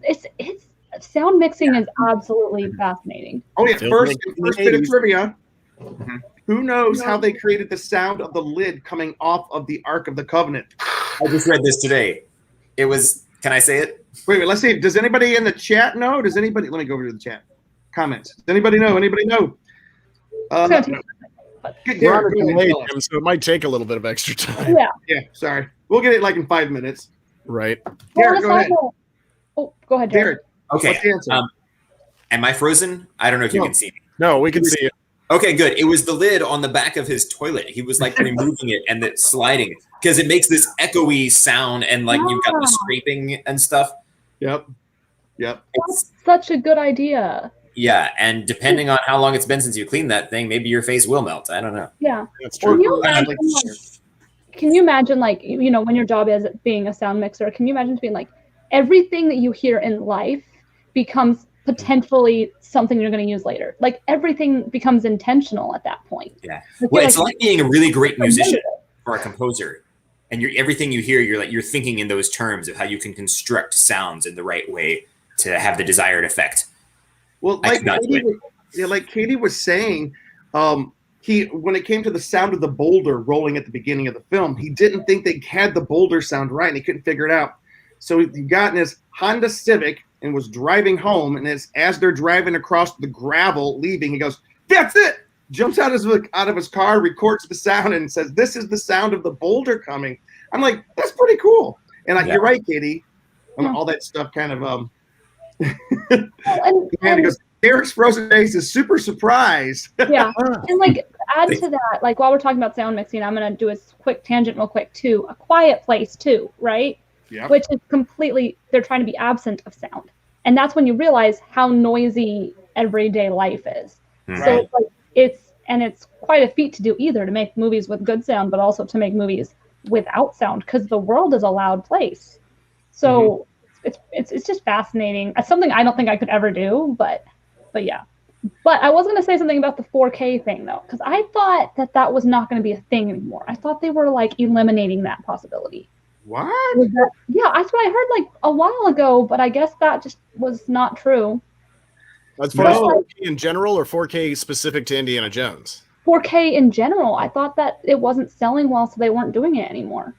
Speaker 6: it's sound mixing is absolutely fascinating.
Speaker 3: Oh yeah, first bit of trivia. Who knows how they created the sound of the lid coming off of the Ark of the Covenant?
Speaker 2: I just read this today. It was, can I say it?
Speaker 3: Wait, let's see. Does anybody in the chat know? Does anybody, let me go over to the chat. Comments. Does anybody know? Anybody know?
Speaker 1: We're on a delay, Jim, so it might take a little bit of extra time.
Speaker 3: Yeah, sorry. We'll get it like in 5 minutes.
Speaker 1: Right.
Speaker 3: Garrett, go ahead.
Speaker 6: Oh, go ahead, Jared.
Speaker 2: Okay.
Speaker 3: What's the answer?
Speaker 2: Am I frozen? I don't know if you can see me.
Speaker 1: No, we can see you.
Speaker 2: Okay, good. It was the lid on the back of his toilet. He was like removing it and then sliding because it makes this echoey sound and like you've got the scraping and stuff.
Speaker 3: Yep.
Speaker 6: That's such a good idea.
Speaker 2: Yeah, and depending on how long it's been since you cleaned that thing, maybe your face will melt. I don't know.
Speaker 6: Yeah.
Speaker 1: That's true.
Speaker 6: Can you imagine, like, you know, when your job is being a sound mixer, can you imagine being like, everything that you hear in life becomes potentially something you're going to use later? Like, everything becomes intentional at that point.
Speaker 2: Yeah. Well, it's like being a really great musician or a composer. And everything you hear, you're thinking in those terms of how you can construct sounds in the right way to have the desired effect.
Speaker 3: Well, like Katie was saying, when it came to the sound of the boulder rolling at the beginning of the film, he didn't think they had the boulder sound right, and he couldn't figure it out. So he got in his Honda Civic and was driving home, and as they're driving across the gravel, leaving, he goes, "That's it!" Jumps out of his car, records the sound, and says, "This is the sound of the boulder coming." I'm like, that's pretty cool. And you're right, Katie. All that stuff kind of and he goes, Eric's frozen face is super surprised.
Speaker 6: Yeah. And like add to that, like while we're talking about sound mixing, I'm gonna do a quick tangent real quick too. A Quiet Place too, right?
Speaker 3: Yeah.
Speaker 6: Which is completely, they're trying to be absent of sound. And that's when you realize how noisy everyday life is.
Speaker 3: Right.
Speaker 6: So it's quite a feat to do either, to make movies with good sound, but also to make movies without sound, because the world is a loud place. So it's just fascinating. It's something I don't think I could ever do, but yeah. But I was going to say something about the 4K thing though, because I thought that was not going to be a thing anymore. I thought they were like eliminating that possibility.
Speaker 3: What?
Speaker 6: Yeah, that's what I heard like a while ago, but I guess that just was not true.
Speaker 1: As far as 4K in general, or 4K specific to Indiana Jones?
Speaker 6: 4K in general. I thought that it wasn't selling well, so they weren't doing it anymore.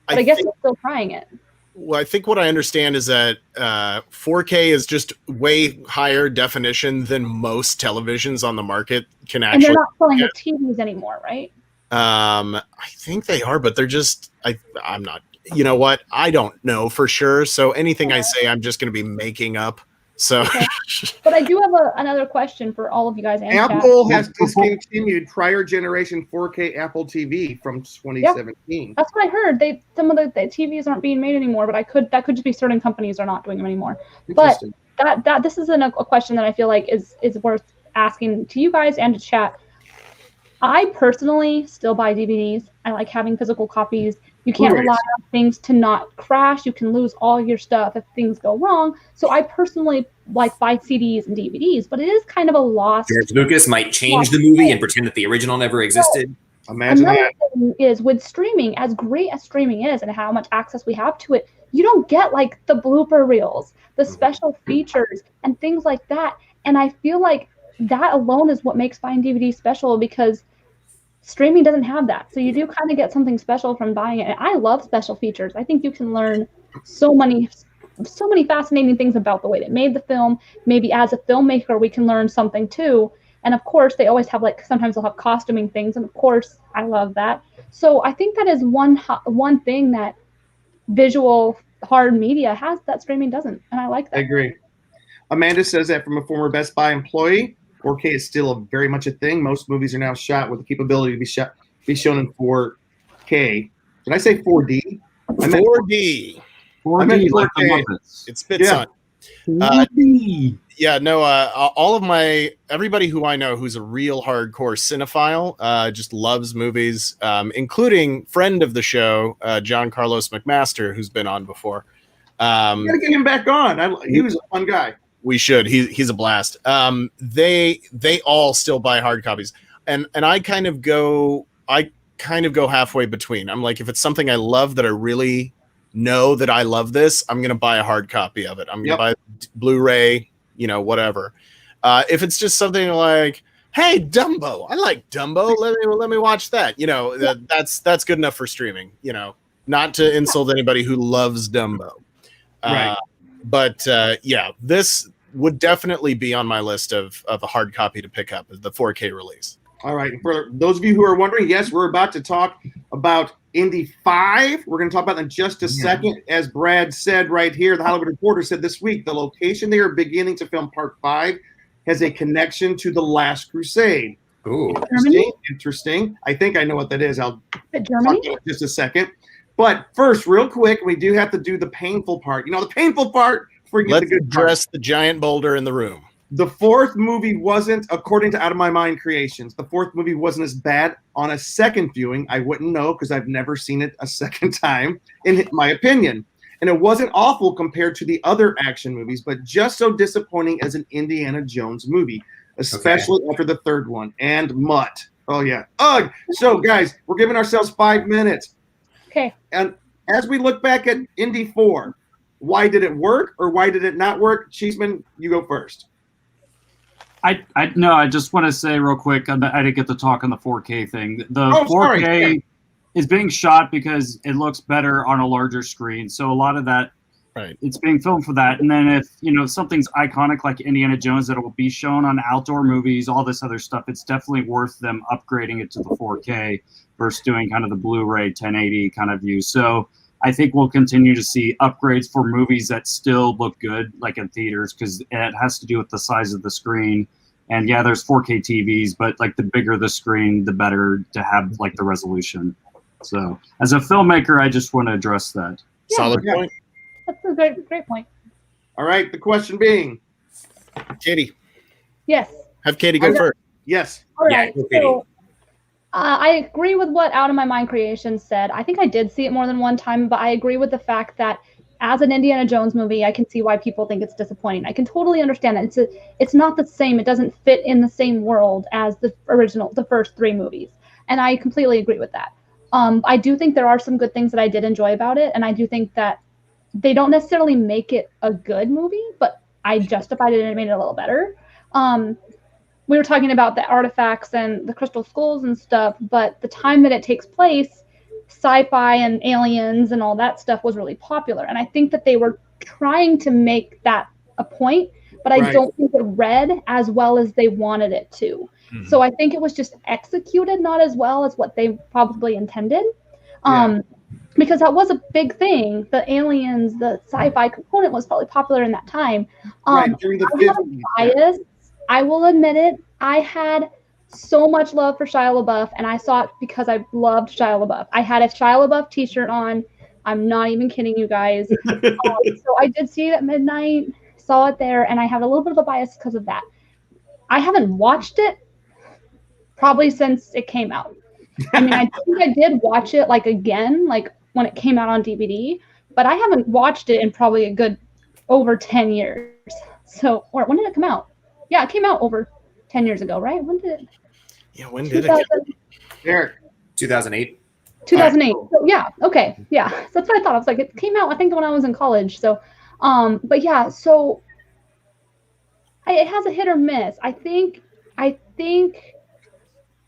Speaker 6: But I guess they're still trying it.
Speaker 1: Well, I think what I understand is that 4K is just way higher definition than most televisions on the market can actually.
Speaker 6: And they're not selling the TVs anymore, right?
Speaker 1: I think they are, but they're just. I'm not. You know what? I don't know for sure. So anything I say, I'm just going to be making up. So.
Speaker 6: Okay. But I do have another question for all of you guys. And
Speaker 3: Apple has discontinued prior generation 4K Apple TV from 2017.
Speaker 6: Yeah, that's what I heard. Some of the TVs aren't being made anymore, but that could just be certain companies are not doing them anymore. But this is a question that I feel like is worth asking to you guys and to chat. I personally still buy DVDs. I like having physical copies. You can't
Speaker 3: Blu-rays.
Speaker 6: rely on things to not crash. You can lose all your stuff if things go wrong. So I personally like buy CDs and DVDs, but it is kind of a lost.
Speaker 2: George Lucas might change the movie and pretend that the original never existed.
Speaker 3: Imagine
Speaker 6: Another
Speaker 3: that.
Speaker 6: thing is with streaming, as great as streaming is and how much access we have to it, you don't get like the blooper reels, the special features, and things like that. And I feel like that alone is what makes buying DVDs special, because streaming doesn't have that. So you do kind of get something special from buying it. And I love special features. I think you can learn so many fascinating things about the way they made the film. Maybe as a filmmaker, we can learn something too. And of course, they always have sometimes they'll have costuming things. And of course, I love that. So I think that is one thing that visual hard media has that streaming doesn't. And I like that.
Speaker 3: I agree. Amanda says that from a former Best Buy employee, 4K is still very much a thing. Most movies are now shot with the capability to be shown in 4K. Did I say 4D? I meant
Speaker 1: 4D.
Speaker 10: 4D, like the
Speaker 3: 4K.
Speaker 10: Muppets.
Speaker 1: It spits on.
Speaker 10: 4D.
Speaker 1: Yeah, no, all of everybody who I know who's a real hardcore cinephile just loves movies, including friend of the show, John Carlos McMaster, who's been on before.
Speaker 3: We gotta get him back on. He was a fun guy.
Speaker 1: We should. He's a blast. They all still buy hard copies, and I kind of go halfway between. I'm like, if it's something I love that I really know that I love this, I'm gonna buy a hard copy of it. I'm gonna buy Blu-ray, whatever. If it's just something like, hey, Dumbo, I like Dumbo. Let me watch that. That's good enough for streaming. Not to insult anybody who loves Dumbo.
Speaker 3: Right.
Speaker 1: But this would definitely be on my list of a hard copy to pick up, the 4K release.
Speaker 3: All right. For those of you who are wondering, yes, we're about to talk about Indy 5. We're going to talk about that in just a second. As Brad said right here, the Hollywood Reporter said this week, the location they are beginning to film Part 5 has a connection to The Last Crusade.
Speaker 2: Ooh.
Speaker 3: Interesting. I think I know what that is. I'll talk
Speaker 6: Germany?
Speaker 3: about it in just a second. But first, real quick, we do have to do the painful part. The painful part before you get
Speaker 1: Let's
Speaker 3: the good part.
Speaker 1: address the giant boulder in the room.
Speaker 3: The fourth movie wasn't, according to Out of My Mind Creations, the fourth movie wasn't as bad on a second viewing. I wouldn't know because I've never seen it a second time, in my opinion. And it wasn't awful compared to the other action movies, but just so disappointing as an Indiana Jones movie, especially after the third one. And Mutt. Oh, yeah. Ugh. So, guys, we're giving ourselves 5 minutes.
Speaker 6: Okay.
Speaker 3: And as we look back at Indy 4, why did it work or why did it not work? Cheeseman, you go first.
Speaker 10: I just want to say real quick, I didn't get to talk on the 4K thing. The 4K is being shot because it looks better on a larger screen. So a lot of that, it's being filmed for that. And then if something's iconic like Indiana Jones that will be shown on outdoor movies, all this other stuff, it's definitely worth them upgrading it to the 4K versus doing kind of the Blu-ray 1080 kind of view. So I think we'll continue to see upgrades for movies that still look good, like in theaters, because it has to do with the size of the screen. And yeah, there's 4K TVs, but like the bigger the screen, the better to have like the resolution. So as a filmmaker, I just want to address that.
Speaker 1: Solid point.
Speaker 6: That's a great point.
Speaker 3: All right. The question being,
Speaker 1: Katie.
Speaker 6: Yes.
Speaker 1: Have Katie go first.
Speaker 3: Yes.
Speaker 6: All right. So I agree with what Out of My Mind Creations said. I think I did see it more than one time, but I agree with the fact that as an Indiana Jones movie, I can see why people think it's disappointing. I can totally understand that. It's not the same. It doesn't fit in the same world as the first three movies. And I completely agree with that. I do think there are some good things that I did enjoy about it. And I do think that they don't necessarily make it a good movie, but I justified it and it made it a little better. We were talking about the artifacts and the crystal skulls and stuff, but the time that it takes place, sci-fi and aliens and all that stuff was really popular. And I think that they were trying to make that a point, but I don't think it read as well as they wanted it to. Mm-hmm. So I think it was just executed not as well as what they probably intended. Because that was a big thing. The aliens, the sci-fi component was probably popular in that time.
Speaker 3: During the
Speaker 6: 50s. I will admit it. I had so much love for Shia Labeouf, and I saw it because I loved Shia LaBeouf. I had a Shia LaBeouf t-shirt on. I'm not even kidding you guys. So I did see it at midnight, saw it there, and I have a little bit of a bias because of that. I haven't watched it probably since it came out. I mean, I think I did watch it like again, like when it came out on DVD, but I haven't watched it in probably a good over 10 years. So, or when did it come out? Yeah, it came out over 10 years ago, right? When did it?
Speaker 1: Yeah, when did it?
Speaker 3: Eric.
Speaker 2: 2008.
Speaker 6: 2008. So, yeah. Okay. Yeah. So that's what I thought. I was like, it came out, I think, when I was in college. So, but yeah, so it has a hit or miss. I think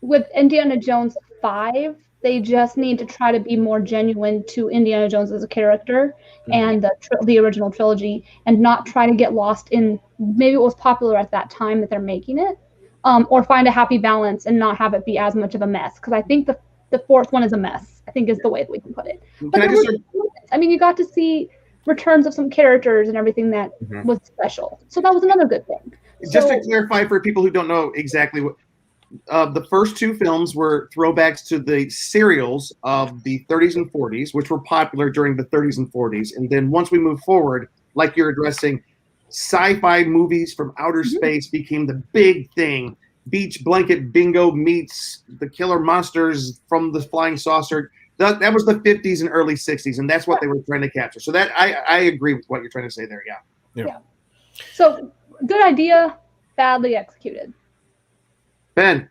Speaker 6: with Indiana Jones 5, they just need to try to be more genuine to Indiana Jones as a character and the original trilogy, and not try to get lost in maybe it was popular at that time that they're making it, or find a happy balance and not have it be as much of a mess. Because I think the fourth one is a mess, I think is the way that we can put it. But I mean, you got to see returns of some characters and everything that was special. So that was another good thing.
Speaker 3: Just to clarify for people who don't know exactly what, the first two films were throwbacks to the serials of the 30s and 40s, which were popular during the 30s and 40s. And then once we move forward, like you're addressing, sci-fi movies from outer space became the big thing. Beach Blanket Bingo meets the killer monsters from the flying saucer. That was the 50s and early 60s, and that's what they were trying to capture. So that I agree with what you're trying to say there.
Speaker 6: Yeah. So good idea, badly executed.
Speaker 3: Ben.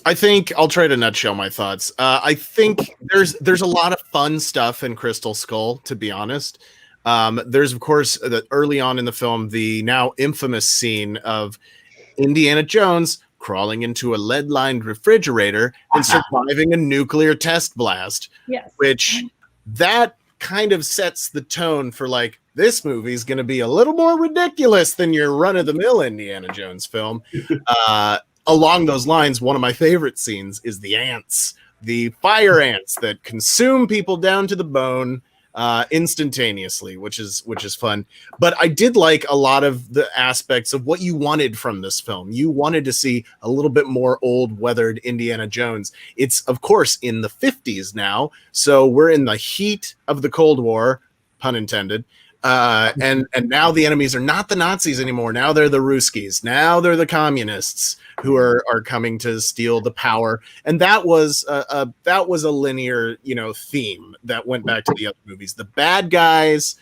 Speaker 1: I think I'll try to nutshell my thoughts. I think there's a lot of fun stuff in Crystal Skull, to be honest. There's, of course, early on in the film, the now infamous scene of Indiana Jones crawling into a lead-lined refrigerator and surviving a nuclear test blast.
Speaker 6: Yes.
Speaker 1: Which that kind of sets the tone for, like, this movie's going to be a little more ridiculous than your run-of-the-mill Indiana Jones film. Along those lines, one of my favorite scenes is the ants, the fire ants that consume people down to the bone instantaneously, which is fun. But I did like a lot of the aspects of what you wanted from this film. You wanted to see a little bit more old, weathered Indiana Jones. It's, of course, in the 50s now, so we're in the heat of the Cold War, pun intended. And now the enemies are not the Nazis anymore. Now they're the Ruskies. Now they're the communists who are coming to steal the power. And that was a linear, theme that went back to the other movies. The bad guys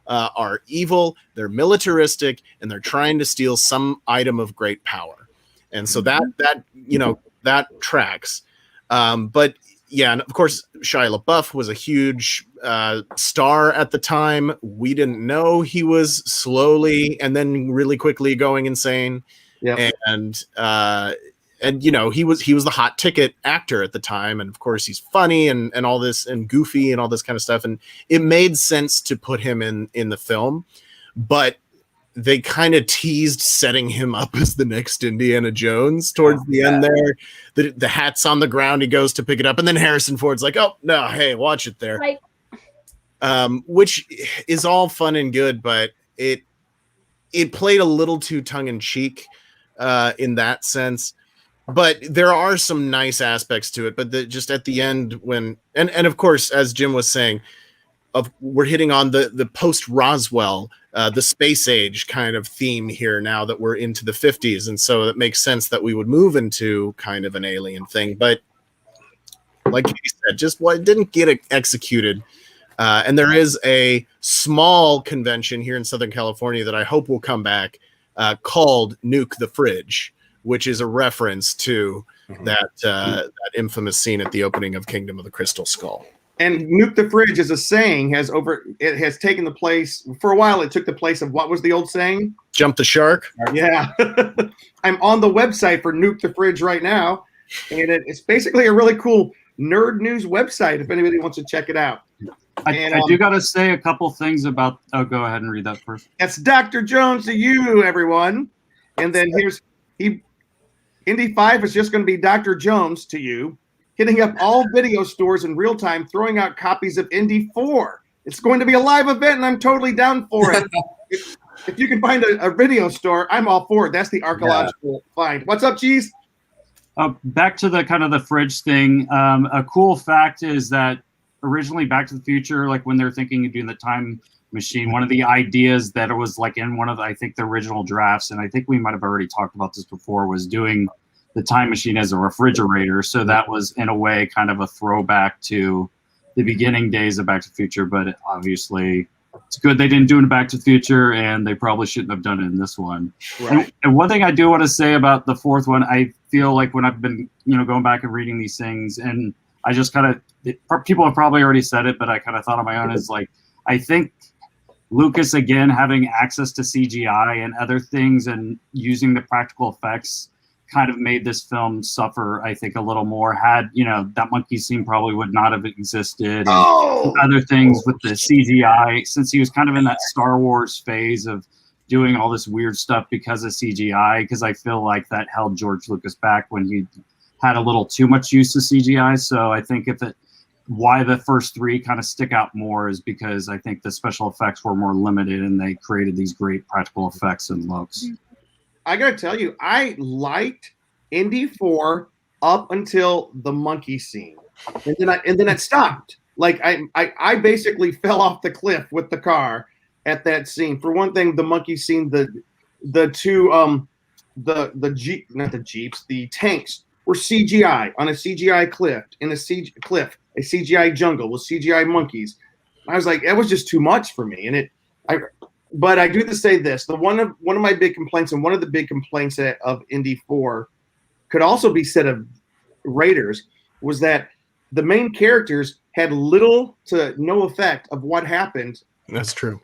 Speaker 1: are evil, they're militaristic, and they're trying to steal some item of great power. And so that tracks. But yeah, and of course, Shia Labeouf was a huge star at the time. We didn't know he was slowly and then really quickly going insane. Yeah, and he was the hot ticket actor at the time, and of course he's funny and all this and goofy and all this kind of stuff, and it made sense to put him in the film, but they kind of teased setting him up as the next Indiana Jones towards the end there. The hat's on the ground, he goes to pick it up, and then Harrison Ford's like, oh, no, hey, watch it there.
Speaker 6: Right.
Speaker 1: Which is all fun and good, but it played a little too tongue-in-cheek in that sense. But there are some nice aspects to it, but just at the end when... And of course, as Jim was saying, we're hitting on the post-Roswell, the space age kind of theme here now that we're into the 50s. And so it makes sense that we would move into kind of an alien thing. But like you said, just what didn't get executed. And there is a small convention here in Southern California that I hope will come back called Nuke the Fridge, which is a reference to that infamous scene at the opening of Kingdom of the Crystal Skull.
Speaker 3: And Nuke the Fridge is a saying it has taken the place for a while. It took the place of what was the old saying?
Speaker 1: Jump the shark.
Speaker 3: Yeah. I'm on the website for Nuke the Fridge right now. And it's basically a really cool nerd news website if anybody wants to check it out.
Speaker 10: I do got to say a couple things about, go ahead and read that first.
Speaker 3: That's Dr. Jones to you, everyone. And then Indy 5 is just going to be Dr. Jones to you, hitting up all video stores in real time, throwing out copies of Indy 4. It's going to be a live event, and I'm totally down for it. If you can find a video store, I'm all for it. That's the archaeological find. What's up, Cheese?
Speaker 10: Back to the kind of the fridge thing. A cool fact is that originally Back to the Future, like when they're thinking of doing the time machine, one of the ideas that it was like in one of the, I think the original drafts, and I think we might have already talked about this before, was doing the time machine as a refrigerator. So that was, in a way, kind of a throwback to the beginning days of Back to the Future. But obviously, it's good they didn't do it in Back to the Future, and they probably shouldn't have done it in this one.
Speaker 3: Right.
Speaker 10: And one thing I do want to say about the fourth one, I feel like when I've been, going back and reading these things, and I just kind of, people have probably already said it, but I kind of thought on my own, is like, I think Lucas, again, having access to CGI and other things and using the practical effects kind of made this film suffer, I think, a little more. Had, that monkey scene probably would not have existed. And other things with the CGI, since he was kind of in that Star Wars phase of doing all this weird stuff because of CGI, because I feel like that held George Lucas back when he had a little too much use of CGI. So I think why the first three kind of stick out more is because I think the special effects were more limited and they created these great practical effects and looks.
Speaker 3: I gotta tell you, I liked Indy 4 up until the monkey scene, and then it stopped. Like I basically fell off the cliff with the car at that scene. For one thing, the monkey scene, the tanks were CGI on a CGI cliff in a CGI jungle with CGI monkeys. I was like, that was just too much for me, But I do to say this: one of my big complaints, and one of the big complaints of Indy 4, could also be said of Raiders, was that the main characters had little to no effect of what happened.
Speaker 1: That's true.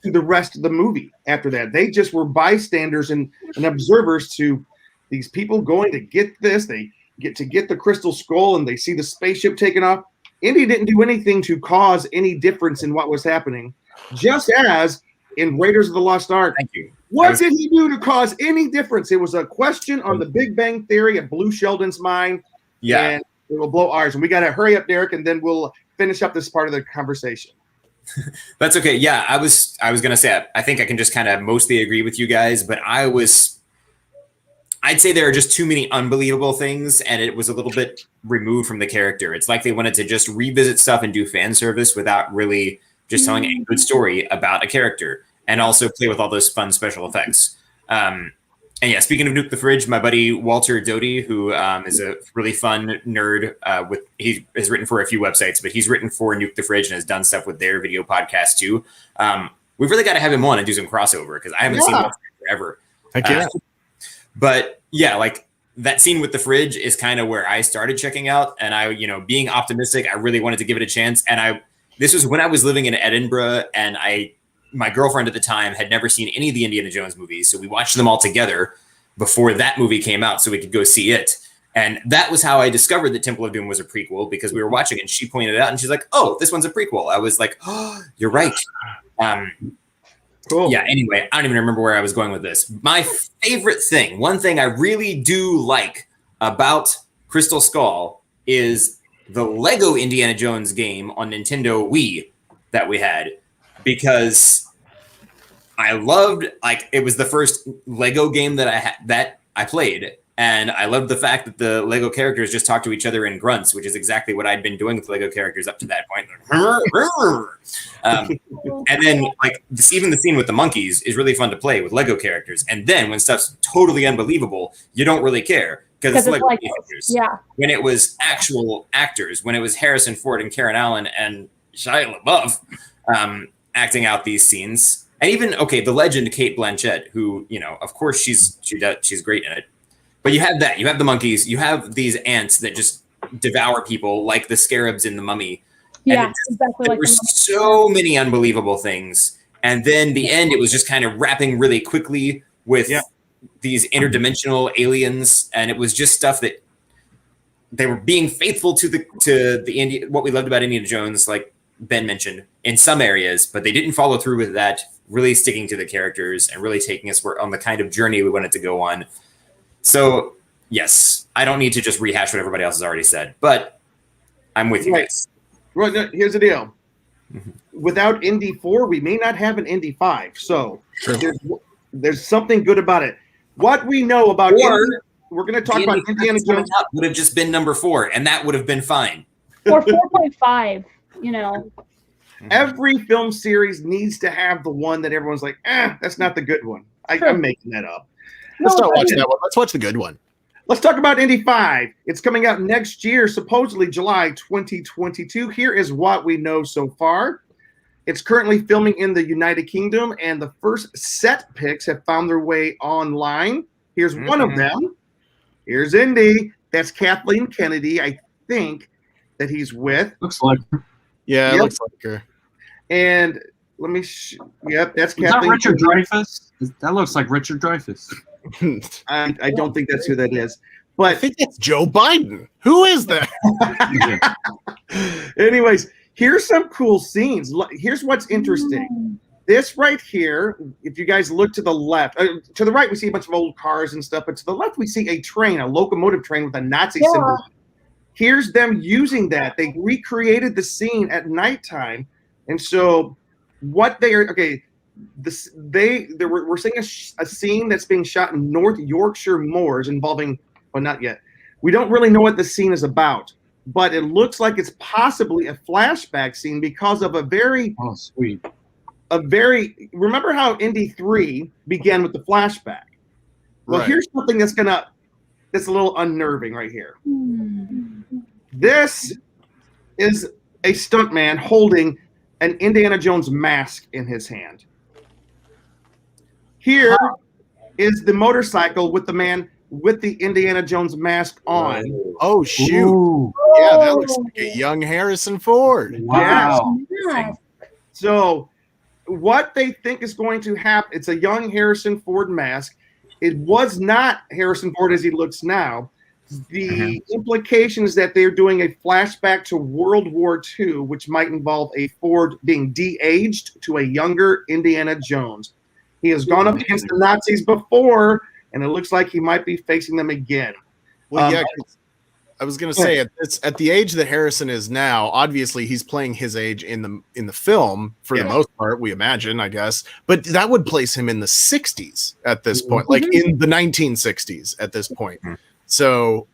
Speaker 3: To the rest of the movie after that, they just were bystanders and observers to these people going to get this. They get the crystal skull, and they see the spaceship taken off. Indy didn't do anything to cause any difference in what was happening, just as in Raiders of the Lost Ark.
Speaker 2: Thank you.
Speaker 3: What did he do to cause any difference? It was a question on the Big Bang Theory. It blew Sheldon's mind.
Speaker 2: Yeah.
Speaker 3: And it will blow ours. And we got to hurry up, Derek, and then we'll finish up this part of the conversation.
Speaker 2: That's okay. Yeah, I was going to say, I think I can just kind of mostly agree with you guys, but I'd say there are just too many unbelievable things, and it was a little bit removed from the character. It's like they wanted to just revisit stuff and do fan service without really just telling a good story about a character, and also play with all those fun special effects. And yeah, speaking of Nuke the Fridge, my buddy Walter Doty, who is a really fun nerd, he has written for a few websites, but he's written for Nuke the Fridge and has done stuff with their video podcast too. We've really got to have him on and do some crossover, because I haven't seen him forever.
Speaker 1: Heck yeah.
Speaker 2: But yeah, like that scene with the fridge is kind of where I started checking out, and I, being optimistic, I really wanted to give it a chance. And this was when I was living in Edinburgh, and my girlfriend at the time had never seen any of the Indiana Jones movies. So we watched them all together before that movie came out so we could go see it. And that was how I discovered that Temple of Doom was a prequel, because we were watching it and she pointed it out and she's like, oh, this one's a prequel. I was like, oh, you're right. Cool. Yeah, anyway, I don't even remember where I was going with this. My favorite thing, one thing I really do like about Crystal Skull is the Lego Indiana Jones game on Nintendo Wii that we had, because I loved, it was the first Lego game that I played, and I loved the fact that the Lego characters just talk to each other in grunts, which is exactly what I'd been doing with Lego characters up to that point. And then, even the scene with the monkeys is really fun to play with Lego characters. And then when stuff's totally unbelievable, you don't really care, because it's Lego characters.
Speaker 6: Yeah.
Speaker 2: When it was actual actors, when it was Harrison Ford and Karen Allen and Shia LaBeouf acting out these scenes, and even the legend Cate Blanchett, who of course she's great in it. But you have that. You have the monkeys. You have these ants that just devour people, like the scarabs in The Mummy.
Speaker 6: Yeah, exactly.
Speaker 2: There were so many unbelievable things. And then the end, it was just kind of wrapping really quickly with these interdimensional aliens. And it was just stuff that they were being faithful to the what we loved about Indiana Jones, like Ben mentioned, in some areas, but they didn't follow through with that, really sticking to the characters and really taking us on the kind of journey we wanted to go on. So, yes, I don't need to just rehash what everybody else has already said, but I'm with you guys.
Speaker 3: Right, no, here's the deal. Without Indy 4, we may not have an Indy 5. So there's something good about it. What we know about we're going to talk about Indiana Jones.
Speaker 2: Would have just been number 4, and that would have been fine.
Speaker 6: Or 4.5,
Speaker 3: Every film series needs to have the one that everyone's like, that's not the good one. I'm making that up.
Speaker 1: Let's not watch that one. Let's watch the good one.
Speaker 3: Let's talk about Indy 5. It's coming out next year, supposedly July 2022. Here is what we know so far. It's currently filming in the United Kingdom, and the first set pics have found their way online. Here's one of them. Here's Indy. That's Kathleen Kennedy, I think, that he's with.
Speaker 10: Looks like her.
Speaker 1: Yeah, it looks like her.
Speaker 3: And let me. Yep, that's
Speaker 10: Is
Speaker 3: Kathleen.
Speaker 10: that Richard Dreyfuss? That looks like Richard Dreyfuss.
Speaker 3: I don't think that's who that is. But
Speaker 1: I think that's Joe Biden. Who is that?
Speaker 3: Anyways, here's some cool scenes. Here's what's interesting. This right here, if you guys look to the left, to the right, we see a bunch of old cars and stuff, but to the left, we see a train, a locomotive train with a Nazi symbol. Here's them using that. They recreated the scene at nighttime. And so what they are, okay, we're seeing a scene that's being shot in North Yorkshire moors involving, well, not yet. We don't really know what the scene is about, but it looks like it's possibly a flashback scene because of remember how Indy 3 began with the flashback? Well, here's something that's a little unnerving right here. This is a stuntman holding an Indiana Jones mask in his hand. Here is the motorcycle with the man with the Indiana Jones mask on.
Speaker 1: Oh, shoot.
Speaker 10: Ooh.
Speaker 1: Yeah, that looks like a young Harrison Ford.
Speaker 10: Wow.
Speaker 3: Yes. So what they think is going to happen, it's a young Harrison Ford mask. It was not Harrison Ford as he looks now. The implication is that they're doing a flashback to World War II, which might involve a Ford being de-aged to a younger Indiana Jones. He has gone up against the Nazis before, and it looks like he might be facing them again.
Speaker 1: Well, yeah, I was going to say at the age that Harrison is now, obviously he's playing his age in the film for the most part, we imagine, I guess. But that would place him in the 60s at this point, like in the 1960s at this point. So,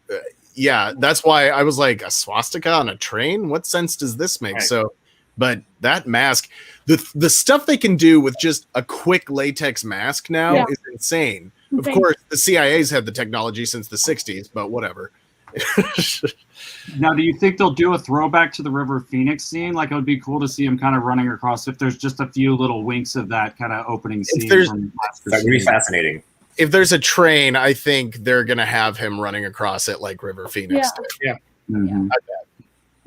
Speaker 1: yeah, that's why I was like, a swastika on a train? What sense does this make? So, but that mask, the stuff they can do with just a quick latex mask now is insane. Of course, the CIA's had the technology since the 60s, but whatever.
Speaker 10: Now, do you think they'll do a throwback to the River Phoenix scene? Like, it would be cool to see him kind of running across if there's just a few little winks of that kind of opening scene.
Speaker 2: That would be fascinating.
Speaker 1: If there's a train, I think they're going to have him running across it like River Phoenix did.
Speaker 10: Mm-hmm.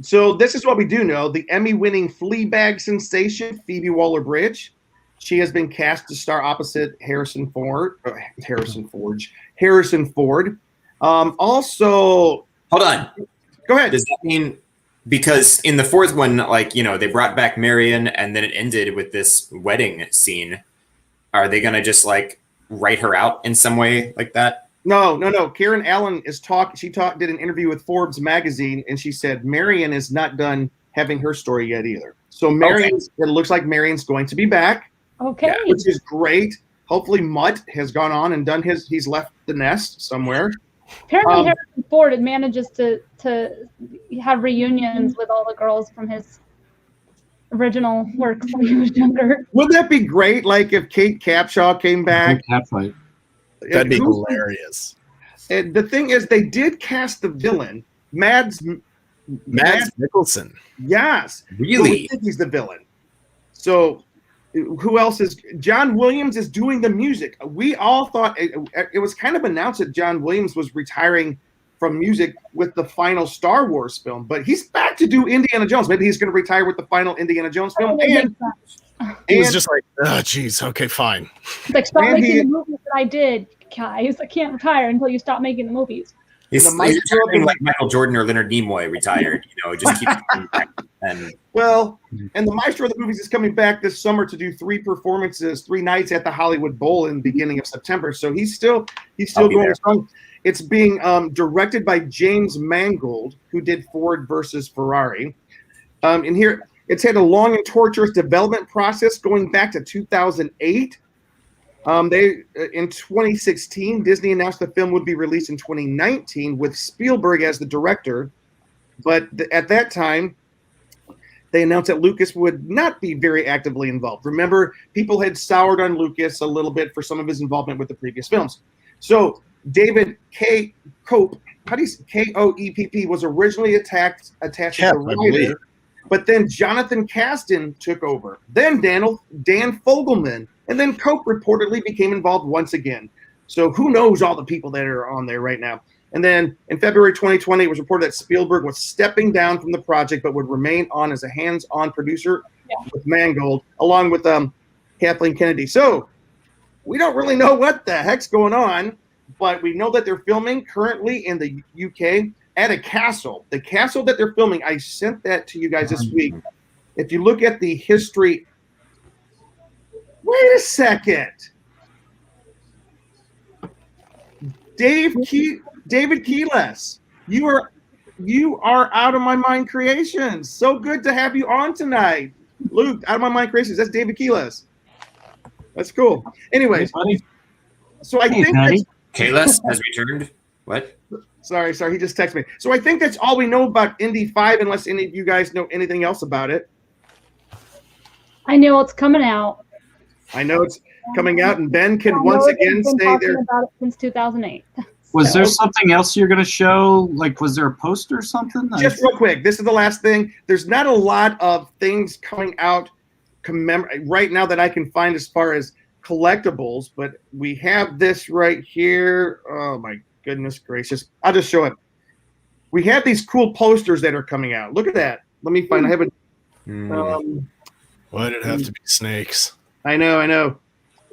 Speaker 3: So this is what we do know. The Emmy-winning Fleabag sensation, Phoebe Waller-Bridge, she has been cast to star opposite Harrison Ford. Also,
Speaker 2: hold on.
Speaker 3: Go ahead.
Speaker 2: Does that mean, because in the fourth one, like, you know, they brought back Marion and then it ended with this wedding scene. Are they going to just like write her out in some way like that?
Speaker 3: No. Karen Allen did an interview with Forbes magazine, and she said Marion is not done having her story yet either. So it looks like Marion's going to be back.
Speaker 6: Okay.
Speaker 3: Which is great. Hopefully Mutt has gone on and done he's left the nest somewhere.
Speaker 6: Apparently Harrison Ford manages to have reunions with all the girls from his original works when he was younger.
Speaker 3: Wouldn't that be great? Like if Kate Capshaw came back.
Speaker 1: That'd be hilarious.
Speaker 3: And the thing is, they did cast the villain, Mads
Speaker 1: Mikkelsen.
Speaker 3: Yes.
Speaker 2: Really?
Speaker 3: So we think he's the villain. So who else is? John Williams is doing the music. We all thought it was kind of announced that John Williams was retiring from music with the final Star Wars film, but he's back to do Indiana Jones. Maybe he's going to retire with the final Indiana Jones film.
Speaker 1: He was just like, oh, geez, okay, fine.
Speaker 6: Like, stop making the movies that I did, guys. I can't retire until you stop making the movies.
Speaker 2: He's retiring like Michael Jordan or Leonard Nimoy retired. You know, just keep coming back. And
Speaker 3: the maestro of the movies is coming back this summer to do 3 nights at the Hollywood Bowl in the beginning of September. So he's still going strong. It's being directed by James Mangold, who did Ford versus Ferrari. And here it's had a long and torturous development process going back to 2008. In 2016, Disney announced the film would be released in 2019 with Spielberg as the director. But at that time, they announced that Lucas would not be very actively involved. Remember, people had soured on Lucas a little bit for some of his involvement with the previous films. So David K. Cope, how do you Koepp, was originally attached as a writer, but then Jonathan Kasdan took over. Then Dan Fogelman, and then Cope reportedly became involved once again. So who knows all the people that are on there right now. And then in February 2020, it was reported that Spielberg was stepping down from the project, but would remain on as a hands-on producer with Mangold, along with Kathleen Kennedy. So we don't really know what the heck's going on, but we know that they're filming currently in the UK at a castle. The castle that they're filming, I sent that to you guys this week. If you look at the history, wait a second. David Keyless, you are Out of My Mind Creations. So good to have you on tonight. Luke, Out of My Mind Creations. That's David Keyless. That's cool. Anyways, so I think that's,
Speaker 2: Keyless has returned. What?
Speaker 3: Sorry. He just texted me. So I think that's all we know about Indy 5, unless any of you guys know anything else about it.
Speaker 6: I know it's coming out.
Speaker 3: I know it's coming out, and Ben can once again say there.
Speaker 6: About it since 2008.
Speaker 10: Was there something else you're going to show? Like, was there a poster or something?
Speaker 3: Just real quick, this is the last thing. There's not a lot of things coming out right now that I can find as far as collectibles, but we have this right here. Oh my goodness gracious. I'll just show it. We have these cool posters that are coming out. Look at that. Let me find. I have a.
Speaker 1: Why did it have to be snakes?
Speaker 3: I know.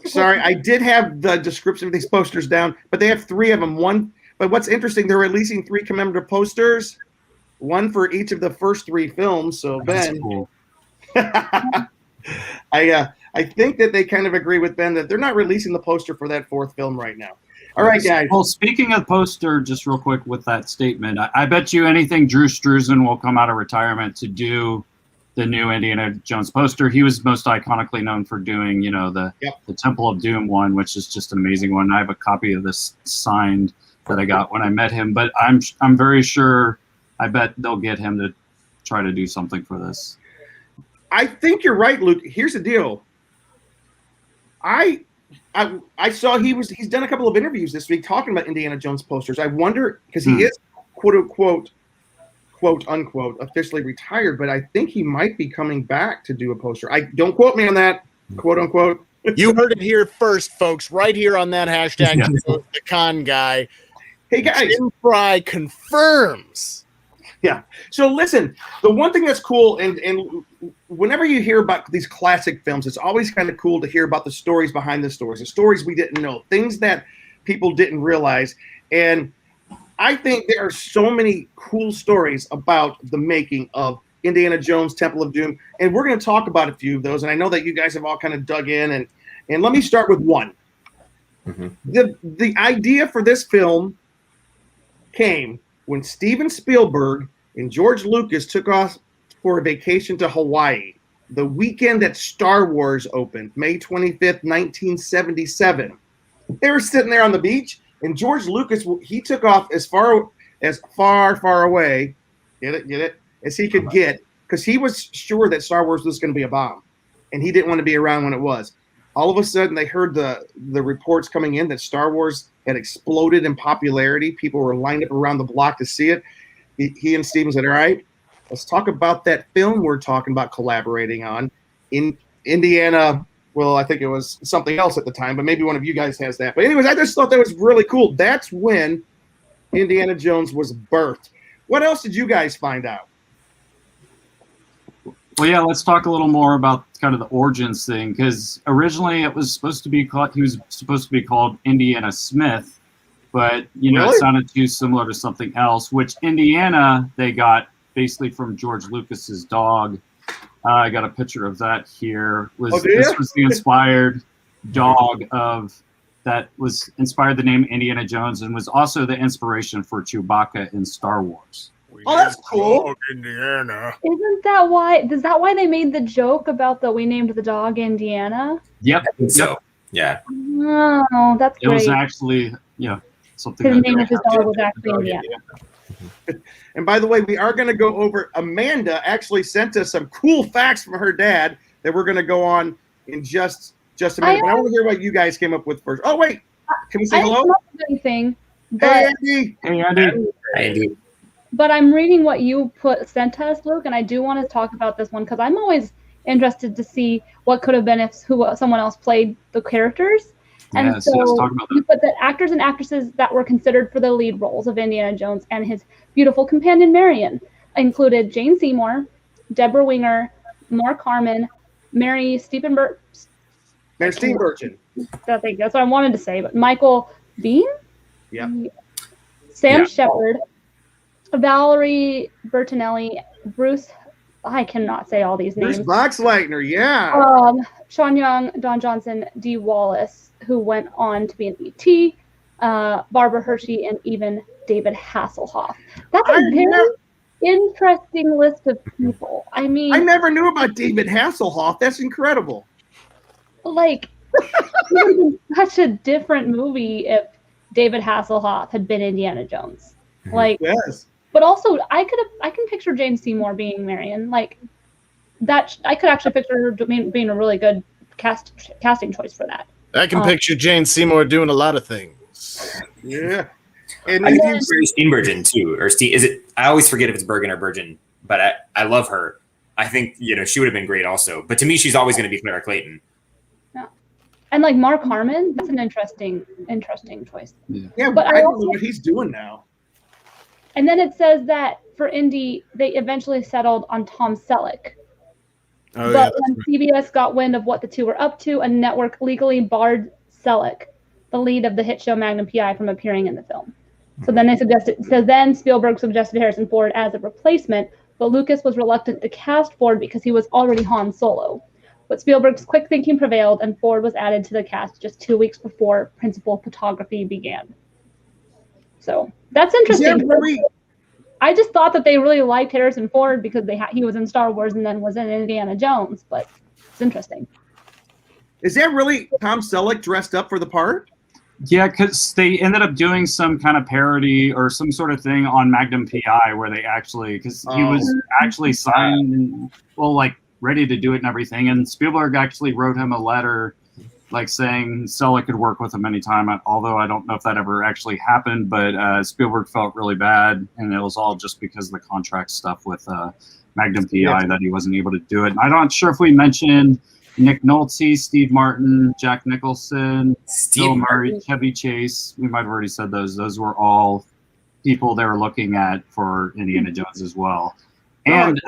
Speaker 3: Sorry, I did have the description of these posters down, but they have 3 of them. But what's interesting, they're releasing 3 commemorative posters, one for each of the first 3 films. So Ben, cool. I think that they kind of agree with Ben that they're not releasing the poster for that 4th film right now. All right, guys.
Speaker 10: Well, speaking of poster, just real quick with that statement, I bet you anything Drew Struzan will come out of retirement to do the new Indiana Jones poster. He was most iconically known for doing, the Temple of Doom one, which is just an amazing one. I have a copy of this signed that I got when I met him, but I'm very sure, I bet they'll get him to try to do something for this.
Speaker 3: I think you're right, Luke. Here's the deal. I saw he's done a couple of interviews this week talking about Indiana Jones posters. I wonder, because he is quote unquote officially retired, but I think he might be coming back to do a poster. Don't quote me on that, quote unquote.
Speaker 1: You heard it here first, folks, right here on that hashtag. The con guy.
Speaker 3: Hey guys,
Speaker 1: Jim Fry confirms.
Speaker 3: Yeah. So listen, the one thing that's cool, and whenever you hear about these classic films, it's always kind of cool to hear about the stories behind the stories we didn't know, things that people didn't realize. And I think there are so many cool stories about the making of Indiana Jones Temple of Doom, and we're going to talk about a few of those. And I know that you guys have all kind of dug in, and let me start with one. The idea for this film came when Steven Spielberg and George Lucas took off for a vacation to Hawaii the weekend that Star Wars opened, May 25th, 1977. They were sitting there on the beach, and George Lucas, he took off as far away, get it, as he could get, because he was sure that Star Wars was going to be a bomb, and he didn't want to be around when it was. All of a sudden, they heard the reports coming in that Star Wars had exploded in popularity. People were lined up around the block to see it. He and Steven said, all right, let's talk about that film we're talking about collaborating on in Indiana. Well, I think it was something else at the time, but maybe one of you guys has that. But anyways, I just thought that was really cool. That's when Indiana Jones was birthed. What else did you guys find out?
Speaker 10: Well, yeah, let's talk a little more about kind of the origins thing, because originally he was supposed to be called Indiana Smith, but really? It sounded too similar to something else, which Indiana they got basically from George Lucas's dog. I got a picture of that here. This was the inspired dog that was inspired the name Indiana Jones, and was also the inspiration for Chewbacca in Star Wars.
Speaker 3: Oh, that's cool.
Speaker 1: Indiana.
Speaker 6: Isn't that why? Is that why they made the joke about we named the dog Indiana?
Speaker 10: Yep.
Speaker 2: I think so. Yeah.
Speaker 6: Oh, that's great.
Speaker 10: It was actually, something.
Speaker 6: The name of his dog was actually Indiana.
Speaker 3: And by the way, we are going to go over. Amanda actually sent us some cool facts from her dad that we're going to go on in just a minute. But I want to hear what you guys came up with first. Oh wait, can we say hello?
Speaker 6: I didn't come up with anything. But,
Speaker 3: Andy.
Speaker 10: Hey, Andy.
Speaker 2: Andy.
Speaker 6: but I'm reading what you sent us, Luke, and I do want to talk about this one because I'm always interested to see what could have been if someone else played the characters. And
Speaker 10: Yes,
Speaker 6: so
Speaker 10: talk about that.
Speaker 6: you put the actors and actresses that were considered for the lead roles of Indiana Jones and his beautiful companion Marion included Jane Seymour, Deborah Winger, Mark Harmon, Mary Steenburgen. That's what I wanted to say, but Michael Bean?
Speaker 3: Yeah.
Speaker 6: Sam Shepard, Valerie Bertinelli, Bruce, I cannot say all these names.
Speaker 3: Bruce Boxleitner, yeah.
Speaker 6: Sean Young, Don Johnson, Dee Wallace, who went on to be in E.T., Barbara Hershey, and even David Hasselhoff. That's a very interesting list of people. I mean,
Speaker 3: I never knew about David Hasselhoff. That's incredible.
Speaker 6: Like, it would have been such a different movie if David Hasselhoff had been Indiana Jones. Like,
Speaker 3: yes.
Speaker 6: But also, I can picture Jane Seymour being Marion. Like, that I could actually picture her being a really good casting choice for that.
Speaker 1: I can picture Jane Seymour doing a lot of things.
Speaker 3: Yeah. And
Speaker 2: I think Mary Steenburgen too, or is it? I always forget if it's Bergen or Bergen, but I love her. I think she would have been great also. But to me, she's always going to be Clara Clayton.
Speaker 6: Yeah. And like Mark Harmon, that's an interesting choice.
Speaker 3: Yeah,
Speaker 6: but
Speaker 3: I don't know what he's doing now.
Speaker 6: And then it says that for Indy, they eventually settled on Tom Selleck.
Speaker 1: Oh,
Speaker 6: but when CBS got wind of what the two were up to, a network legally barred Selleck, the lead of the hit show Magnum PI, from appearing in the film. So then Spielberg suggested Harrison Ford as a replacement, but Lucas was reluctant to cast Ford because he was already Han Solo. But Spielberg's quick thinking prevailed, and Ford was added to the cast just 2 weeks before principal photography began. So that's interesting. I just thought that they really liked Harrison Ford because he was in Star Wars and then was in Indiana Jones, but it's interesting.
Speaker 3: Is that really Tom Selleck dressed up for the part?
Speaker 10: Yeah, because they ended up doing some kind of parody or some sort of thing on Magnum PI where they because he was actually signed, ready to do it and everything. And Spielberg actually wrote him a letter saying Selleck could work with him anytime, although I don't know if that ever actually happened, but Spielberg felt really bad, and it was all just because of the contract stuff with Magnum PI that he wasn't able to do it. And I'm not sure if we mentioned Nick Nolte, Steve Martin, Jack Nicholson, Bill Murray, Chevy Chase. We might have already said those. Those were all people they were looking at for Indiana Jones as well. And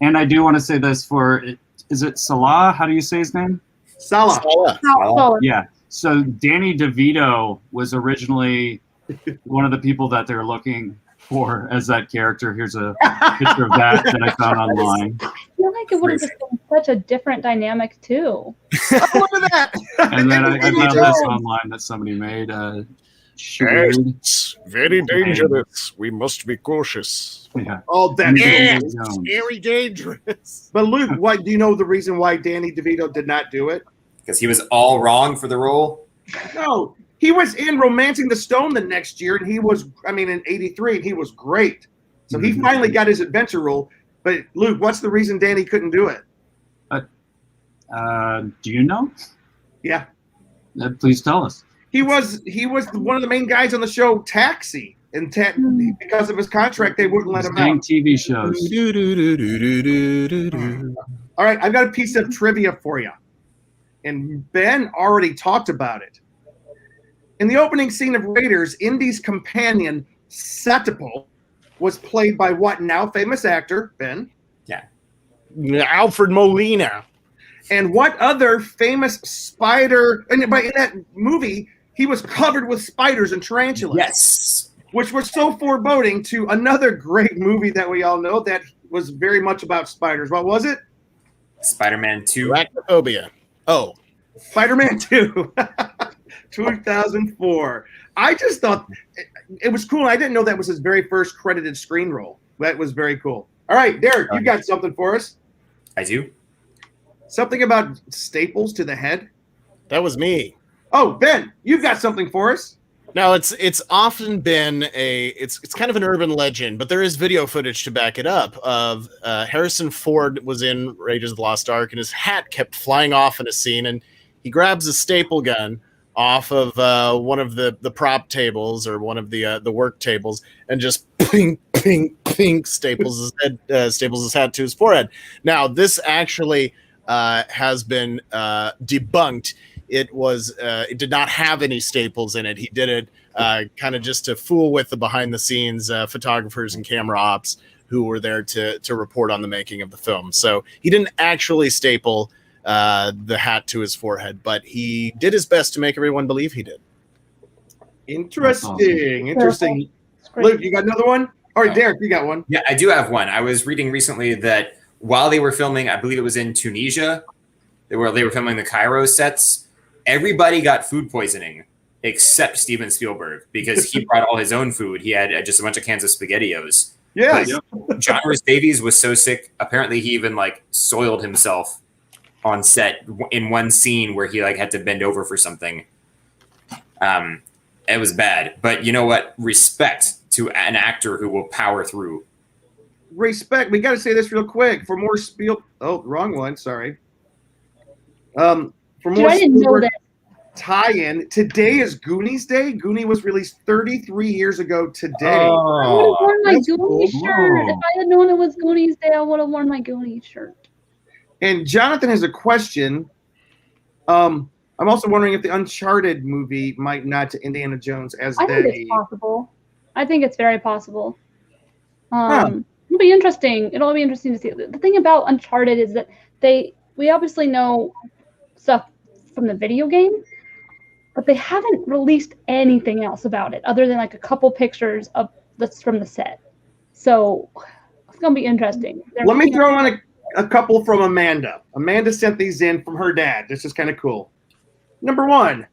Speaker 10: I do want to say this is it Salah? How do you say his name?
Speaker 3: Salah.
Speaker 10: Yeah. So Danny DeVito was originally one of the people that they're looking for as that character. Here's a picture of that I found online.
Speaker 6: I feel like it would have just been such a different dynamic too.
Speaker 3: Look at that.
Speaker 10: And then I found this online that somebody made.
Speaker 1: It's very dangerous. We must be cautious.
Speaker 10: Yeah.
Speaker 3: Oh, that's
Speaker 1: very dangerous.
Speaker 3: But Luke, do you know the reason why Danny DeVito did not do it?
Speaker 2: Because he was all wrong for the role?
Speaker 3: No. He was in Romancing the Stone the next year, and he was, in 83, and he was great. So he finally got his adventure role. But Luke, what's the reason Danny couldn't do it?
Speaker 10: Do you know?
Speaker 3: Yeah.
Speaker 10: Please tell us.
Speaker 3: He was one of the main guys on the show Taxi, and because of his contract, they wouldn't let him out.
Speaker 10: TV shows.
Speaker 3: All right, I've got a piece of trivia for you, and Ben already talked about it. In the opening scene of Raiders, Indy's companion Satipal was played by what now famous actor, Ben?
Speaker 2: Yeah,
Speaker 1: Alfred Molina.
Speaker 3: And what other famous spider? And in that movie, he was covered with spiders and tarantulas.
Speaker 2: Yes.
Speaker 3: Which was so foreboding to another great movie that we all know that was very much about spiders. What was it?
Speaker 2: Spider-Man 2.
Speaker 1: Arachnophobia. Oh.
Speaker 3: Spider-Man 2. 2004. I just thought it was cool. I didn't know that was his very first credited screen role. That was very cool. All right, Derek, you got something for us?
Speaker 2: I do.
Speaker 3: Something about staples to the head?
Speaker 1: That was me.
Speaker 3: Oh, Ben, you've got something for us.
Speaker 1: Now, it's often been it's kind of an urban legend, but there is video footage to back it up of Harrison Ford was in Raiders of the Lost Ark, and his hat kept flying off in a scene, and he grabs a staple gun off of one of the prop tables or one of the work tables and just ping, ping, ping staples his hat to his forehead. Now, this actually has been debunked. It did not have any staples in it. He did it kind of just to fool with the behind the scenes photographers and camera ops who were there to report on the making of the film. So he didn't actually staple the hat to his forehead, but he did his best to make everyone believe he did.
Speaker 3: Interesting. Luke, you got another one? All right, Derek, you got one.
Speaker 2: Yeah, I do have one. I was reading recently that while they were filming, I believe it was in Tunisia, they were filming the Cairo sets, everybody got food poisoning except Steven Spielberg because he brought all his own food. He had just a bunch of cans of SpaghettiOs.
Speaker 3: Yes.
Speaker 2: John Rhys Davies was so sick. Apparently, he even soiled himself on set in one scene where he had to bend over for something. It was bad, but you know what? Respect to an actor who will power through.
Speaker 3: Respect. We got to say this real quick for more Oh, wrong one. Sorry. For more
Speaker 6: I didn't know that.
Speaker 3: Tie-in. Today is Goonies Day. Goonie was released 33 years ago today.
Speaker 6: I would have worn my Goonies
Speaker 10: cool.
Speaker 6: shirt. If I had known it was Goonies Day, I would have worn my Goonies shirt.
Speaker 3: And Jonathan has a question. I'm also wondering if the Uncharted movie might nod to Indiana Jones as
Speaker 6: I think it's possible. I think it's very possible. It'll be interesting. It'll be interesting to see. The thing about Uncharted is that we obviously know stuff from the video game, but they haven't released anything else about it other than a couple pictures of that's from the set. So it's gonna be interesting.
Speaker 3: Let me throw in a couple from Amanda. Amanda sent these in from her dad. This is kind of cool. Number one,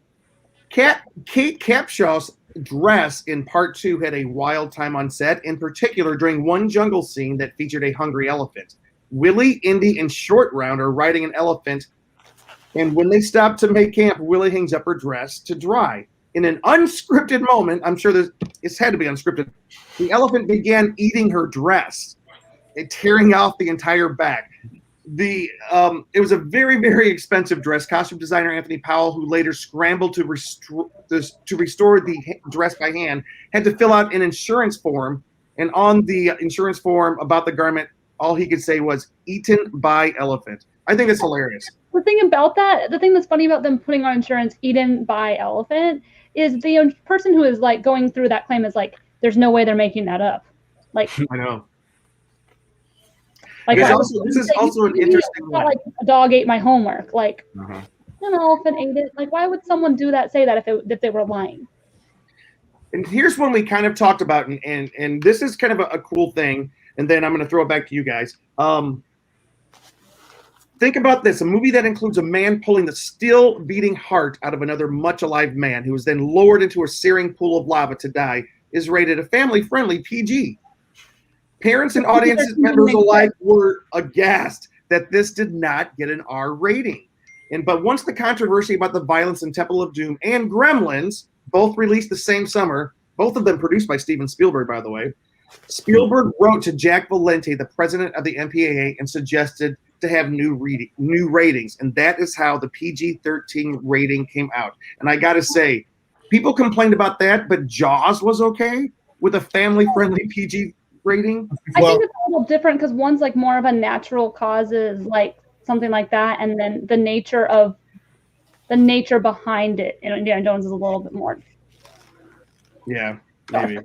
Speaker 3: Kate Capshaw's dress in part 2 had a wild time on set, in particular during one jungle scene that featured a hungry elephant. Willie, Indy, and Short Round are riding an elephant, and when they stop to make camp, Willie hangs up her dress to dry. In an unscripted moment, I'm sure it's had to be unscripted, the elephant began eating her dress, tearing off the entire back. It was a very, very expensive dress. Costume designer Anthony Powell, who later scrambled to restore the dress by hand, had to fill out an insurance form. And on the insurance form about the garment, all he could say was "eaten by elephant." I think it's hilarious.
Speaker 6: The thing about that, the thing that's funny about them putting on insurance "eaten by elephant" is the person who is going through that claim is there's no way they're making that up.
Speaker 3: I know.
Speaker 6: This
Speaker 3: is also an interesting one.
Speaker 6: A dog ate my homework. An elephant ate it. Why would someone say that if they were lying?
Speaker 3: And here's one we kind of talked about, and this is kind of a cool thing. And then I'm going to throw it back to you guys. Think about this: a movie that includes a man pulling the still beating heart out of another much alive man, who is then lowered into a searing pool of lava to die, is rated a family-friendly PG. Parents and audience members alike were aghast that this did not get an R rating. But once the controversy about the violence in Temple of Doom and Gremlins, both released the same summer, both of them produced by Steven Spielberg, by the way, Spielberg wrote to Jack Valenti, the president of the MPAA, and suggested to have new ratings. And that is how the PG-13 rating came out. And I got to say, people complained about that, but Jaws was okay with a family-friendly PG rating.
Speaker 6: I think it's a little different because one's more of a natural causes, something like that, and then the nature behind it in Indiana Jones is a little bit more.
Speaker 3: Yeah, maybe.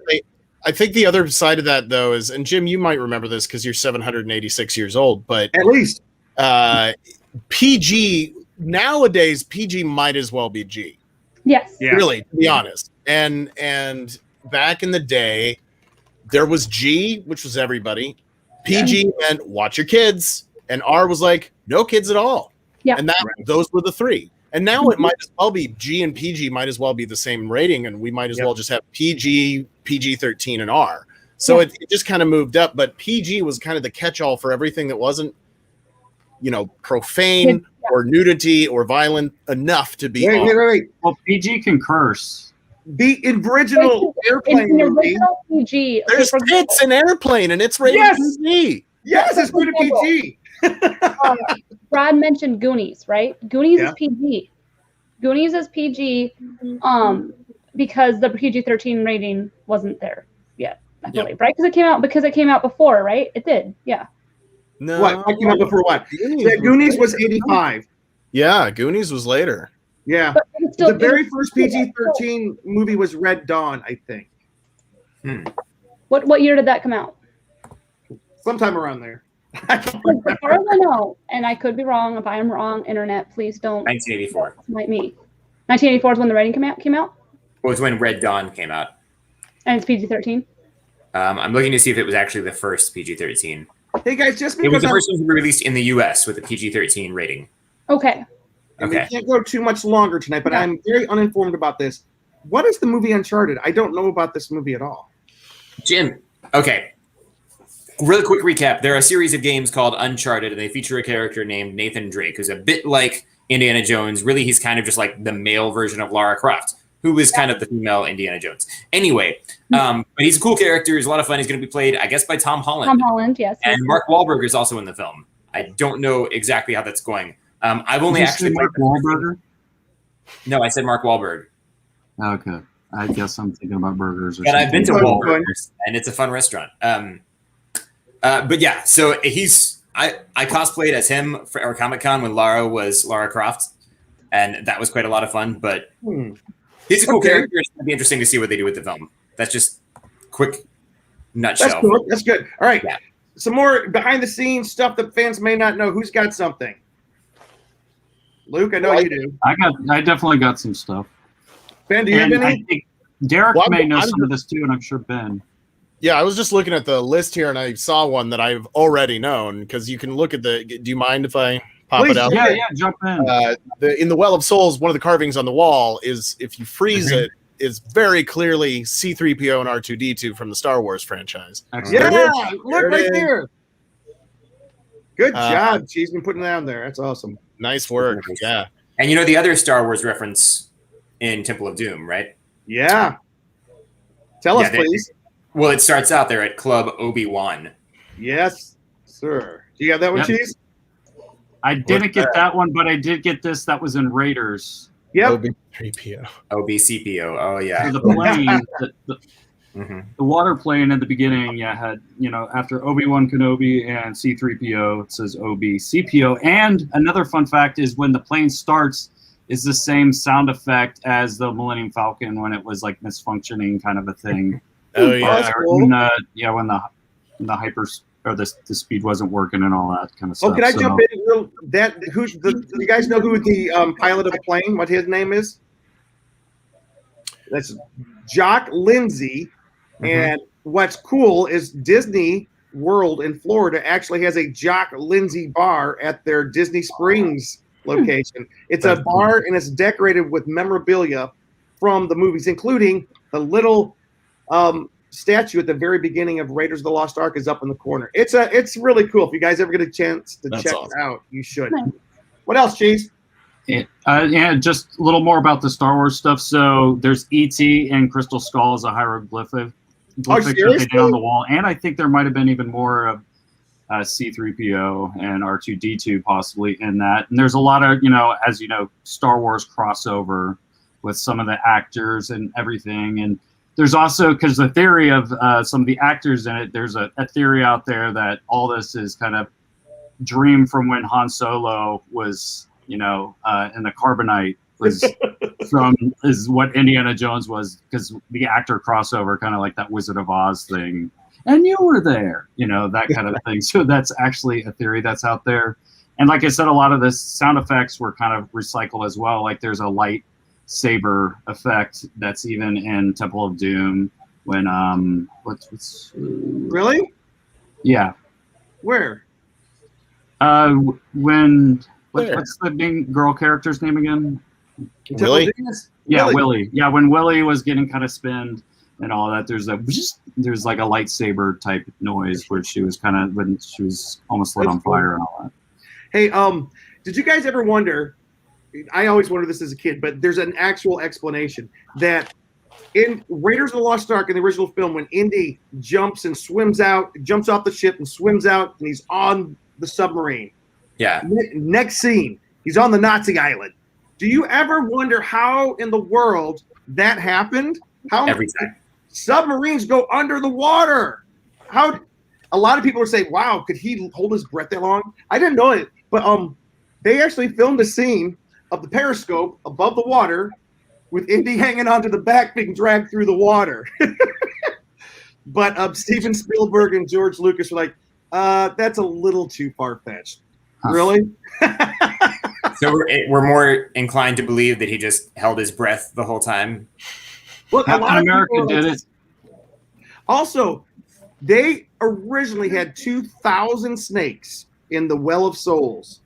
Speaker 1: I think the other side of that, though, is, and Jim, you might remember this because you're 786 years old, but
Speaker 3: at least
Speaker 1: PG nowadays, PG might as well be G.
Speaker 6: Yes,
Speaker 1: really, to be honest. And back in the day, there was G, which was everybody. PG meant watch your kids, and R was no kids at all.
Speaker 6: Yeah,
Speaker 1: and those were the three. And now it might as well be G and PG might as well be the same rating, and we might as well just have PG, PG-13, and R. So it just kind of moved up, but PG was kind of the catch-all for everything that wasn't, profane or nudity or violent enough to be.
Speaker 3: Wait.
Speaker 10: Well, PG can curse.
Speaker 3: The original Airplane movie.
Speaker 6: PG.
Speaker 1: There's tits in Airplane, and it's rated PG.
Speaker 3: Yes, it's rated PG.
Speaker 6: Brad mentioned Goonies, right? Goonies is PG. Goonies is PG, because the PG-13 rating wasn't there yet, I believe, right? Because it came out before, right? It did, yeah.
Speaker 1: No.
Speaker 3: What came out before what? Goonies was 85.
Speaker 1: Yeah, Goonies was later.
Speaker 3: Yeah. The very first PG-13 movie was Red Dawn, I think.
Speaker 6: What year did that come out?
Speaker 3: Sometime around there.
Speaker 6: As far as I know, and I could be wrong. If I am wrong, internet, please don't.
Speaker 2: 1984.
Speaker 6: Like me. 1984 is when the rating came out?
Speaker 2: It was when Red Dawn came out.
Speaker 6: And it's PG-13?
Speaker 2: I'm looking to see if it was actually the first PG-13.
Speaker 3: Hey guys, just
Speaker 2: it was the first one to be released in the U.S. with a PG-13 rating.
Speaker 6: Okay.
Speaker 2: Okay.
Speaker 3: We can't go too much longer tonight, but I'm very uninformed about this. What is the movie Uncharted? I don't know about this movie at all.
Speaker 2: Jim, okay. Really quick recap. There are a series of games called Uncharted, and they feature a character named Nathan Drake, who's a bit like Indiana Jones. Really, he's kind of just like the male version of Lara Croft, who is kind of the female Indiana Jones. Anyway, but he's a cool character. He's a lot of fun. He's going to be played, I guess, by Tom Holland.
Speaker 6: Tom Holland, yes.
Speaker 2: And Mark Wahlberg is also in the film. I don't know exactly how that's going. I've only actually
Speaker 10: Mark Wahlberg.
Speaker 2: No, I said Mark Wahlberg.
Speaker 10: Okay, I guess I'm thinking about burgers. Or
Speaker 2: and
Speaker 10: something.
Speaker 2: I've been to Wahlberg's, and it's a fun restaurant. But yeah, so I cosplayed as him for our Comic-Con when Lara was Lara Croft, and that was quite a lot of fun. But he's a cool character. It's going to be interesting to see what they do with the film. That's just quick nutshell.
Speaker 3: That's cool. That's good. All right. Yeah. Some more behind-the-scenes stuff that fans may not know. Who's got something? Luke, I know you do.
Speaker 10: I definitely got some stuff.
Speaker 3: Ben, do you have any?
Speaker 10: I think Derek may know some of this too, and I'm sure Ben.
Speaker 1: Yeah, I was just looking at the list here, and I saw one that I've already known, because you can look at the. Do you mind if I pop it out?
Speaker 10: Yeah, jump in.
Speaker 1: In the Well of Souls, one of the carvings on the wall is, if you freeze it, is very clearly C-3PO and R2-D2 from the Star Wars franchise.
Speaker 3: Excellent. Yeah, look right there. Good job. She's been putting it down there. That's awesome.
Speaker 1: Nice work. Yeah.
Speaker 2: And you know the other Star Wars reference in Temple of Doom, right?
Speaker 3: Yeah. Tell us, please.
Speaker 2: Well, it starts out there at Club Obi-Wan.
Speaker 3: Yes, sir. Do you have that one, Cheese?
Speaker 10: I didn't get that one, but I did get this. That was in Raiders.
Speaker 3: Yep.
Speaker 1: OB-3PO.
Speaker 2: OB-CPO. Oh, yeah.
Speaker 10: So the plane, the water plane at the beginning, had, after Obi-Wan Kenobi and C-3PO, it says OB-CPO. And another fun fact is when the plane starts, is the same sound effect as the Millennium Falcon when it was like misfunctioning kind of a thing.
Speaker 1: Oh yeah,
Speaker 10: cool. When the hyper or the speed wasn't working and all that kind of stuff.
Speaker 3: Oh, can I jump in? Do you guys know who the pilot of the plane? What his name is? That's Jock Lindsay. And what's cool is Disney World in Florida actually has a Jock Lindsay bar at their Disney Springs location. It's a bar and it's decorated with memorabilia from the movies, including the little statue at the very beginning of Raiders of the Lost Ark is up in the corner. It's really cool. If you guys ever get a chance to check it out, you should. What else, Cheese?
Speaker 10: Yeah, just a little more about the Star Wars stuff. So there's E.T. and Crystal Skull as a hieroglyphic that they did on the wall, and I think there might have been even more of C-3PO and R2-D2 possibly in that. And there's a lot of, as you know, Star Wars crossover with some of the actors and everything. And there's also, because the theory of some of the actors in it, there's a theory out there that all this is kind of dream from when Han Solo was, in the Carbonite is what Indiana Jones was, because the actor crossover, kind of like that Wizard of Oz thing. And you were there, that kind of thing. So that's actually a theory that's out there. And like I said, a lot of the sound effects were kind of recycled as well. Like there's a lightsaber effect that's even in Temple of Doom when
Speaker 3: really?
Speaker 10: Yeah.
Speaker 3: Where?
Speaker 10: What's the main girl character's name again?
Speaker 1: Willie?
Speaker 10: Yeah, Willie. Yeah, when Willie was getting kind of spinned and all that, there's like a lightsaber type noise where she was when she was almost lit on fire and all that.
Speaker 3: Hey, did you guys ever wonder? I always wondered this as a kid, but there's an actual explanation that in Raiders of the Lost Ark in the original film, when Indy jumps off the ship and swims out, and he's on the submarine.
Speaker 2: Yeah.
Speaker 3: Next scene, he's on the Nazi island. Do you ever wonder how in the world that happened? How
Speaker 2: Every time.
Speaker 3: submarines go under the water? How? A lot of people are saying, "Wow, could he hold his breath that long?" I didn't know it, but they actually filmed a scene of the periscope above the water with Indy hanging onto the back, being dragged through the water. But Steven Spielberg and George Lucas were like, "That's a little too far fetched." Really?
Speaker 2: So we're more inclined to believe that he just held his breath the whole time.
Speaker 3: Look,
Speaker 10: Captain America did it.
Speaker 3: Also, they originally had 2,000 snakes in the Well of Souls.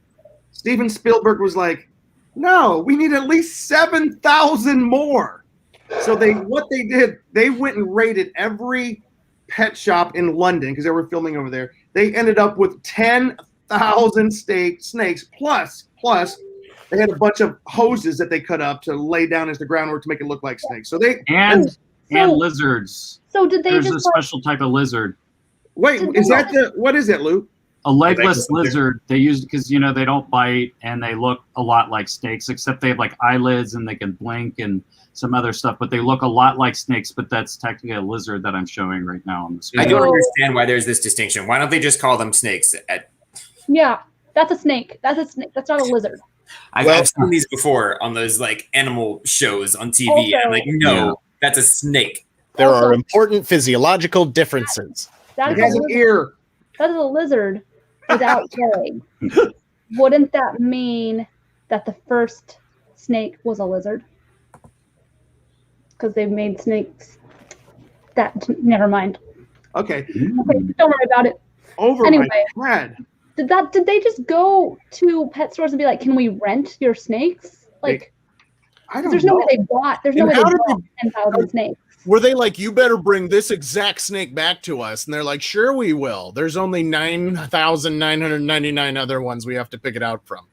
Speaker 3: Steven Spielberg was like, "No, we need at least 7,000 more." So what they did, they went and raided every pet shop in London because they were filming over there. They ended up with 10,000 snakes plus they had a bunch of hoses that they cut up to lay down as the groundwork to make it look like snakes. So
Speaker 10: and lizards.
Speaker 6: So did they
Speaker 10: There's
Speaker 6: just
Speaker 10: a special type of lizard.
Speaker 3: wait, what is it, Luke?
Speaker 10: A legless lizard. They use it because they don't bite and they look a lot like snakes, except they have like eyelids and they can blink and some other stuff. But they look a lot like snakes. But that's technically a lizard that I'm showing right now on the screen.
Speaker 2: I don't understand why there's this distinction. Why don't they just call them snakes?
Speaker 6: Yeah, that's a snake. That's a snake. That's not a lizard.
Speaker 2: I've seen these before on those like animal shows on TV.
Speaker 6: Also,
Speaker 2: and I'm like, no, that's a snake.
Speaker 1: There are important physiological differences.
Speaker 3: It has an ear.
Speaker 6: That is a lizard without legs. Wouldn't that mean that the first snake was a lizard? Because they've made snakes. Never mind.
Speaker 3: Okay,
Speaker 6: Don't worry about it.
Speaker 3: my head.
Speaker 6: Did they just go to pet stores and be like, "Can we rent your snakes?" Like,
Speaker 3: I don't
Speaker 6: there's
Speaker 3: know.
Speaker 6: no way they bought. There's no way they bought 10,000 snakes.
Speaker 1: Were they like, "You better bring this exact snake back to us"? And they're like, "Sure, we will. There's only 9,999 other ones we have to pick it out from."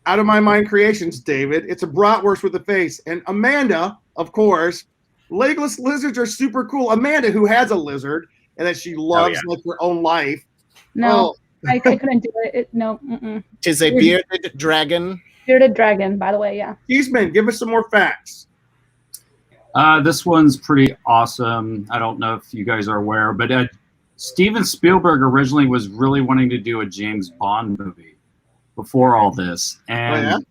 Speaker 3: Out of my mind creations, David. It's a bratwurst with a face. And Amanda, of course, legless lizards are super cool. Amanda, who has a lizard and that she loves like her own life.
Speaker 6: No, I couldn't do it. No.
Speaker 1: Tis a bearded dragon.
Speaker 6: Bearded dragon, by the way, yeah.
Speaker 3: Cheeseman, give us some more facts.
Speaker 10: This one's pretty awesome. I don't know if you guys are aware, but Steven Spielberg originally was really wanting to do a James Bond movie before all this, and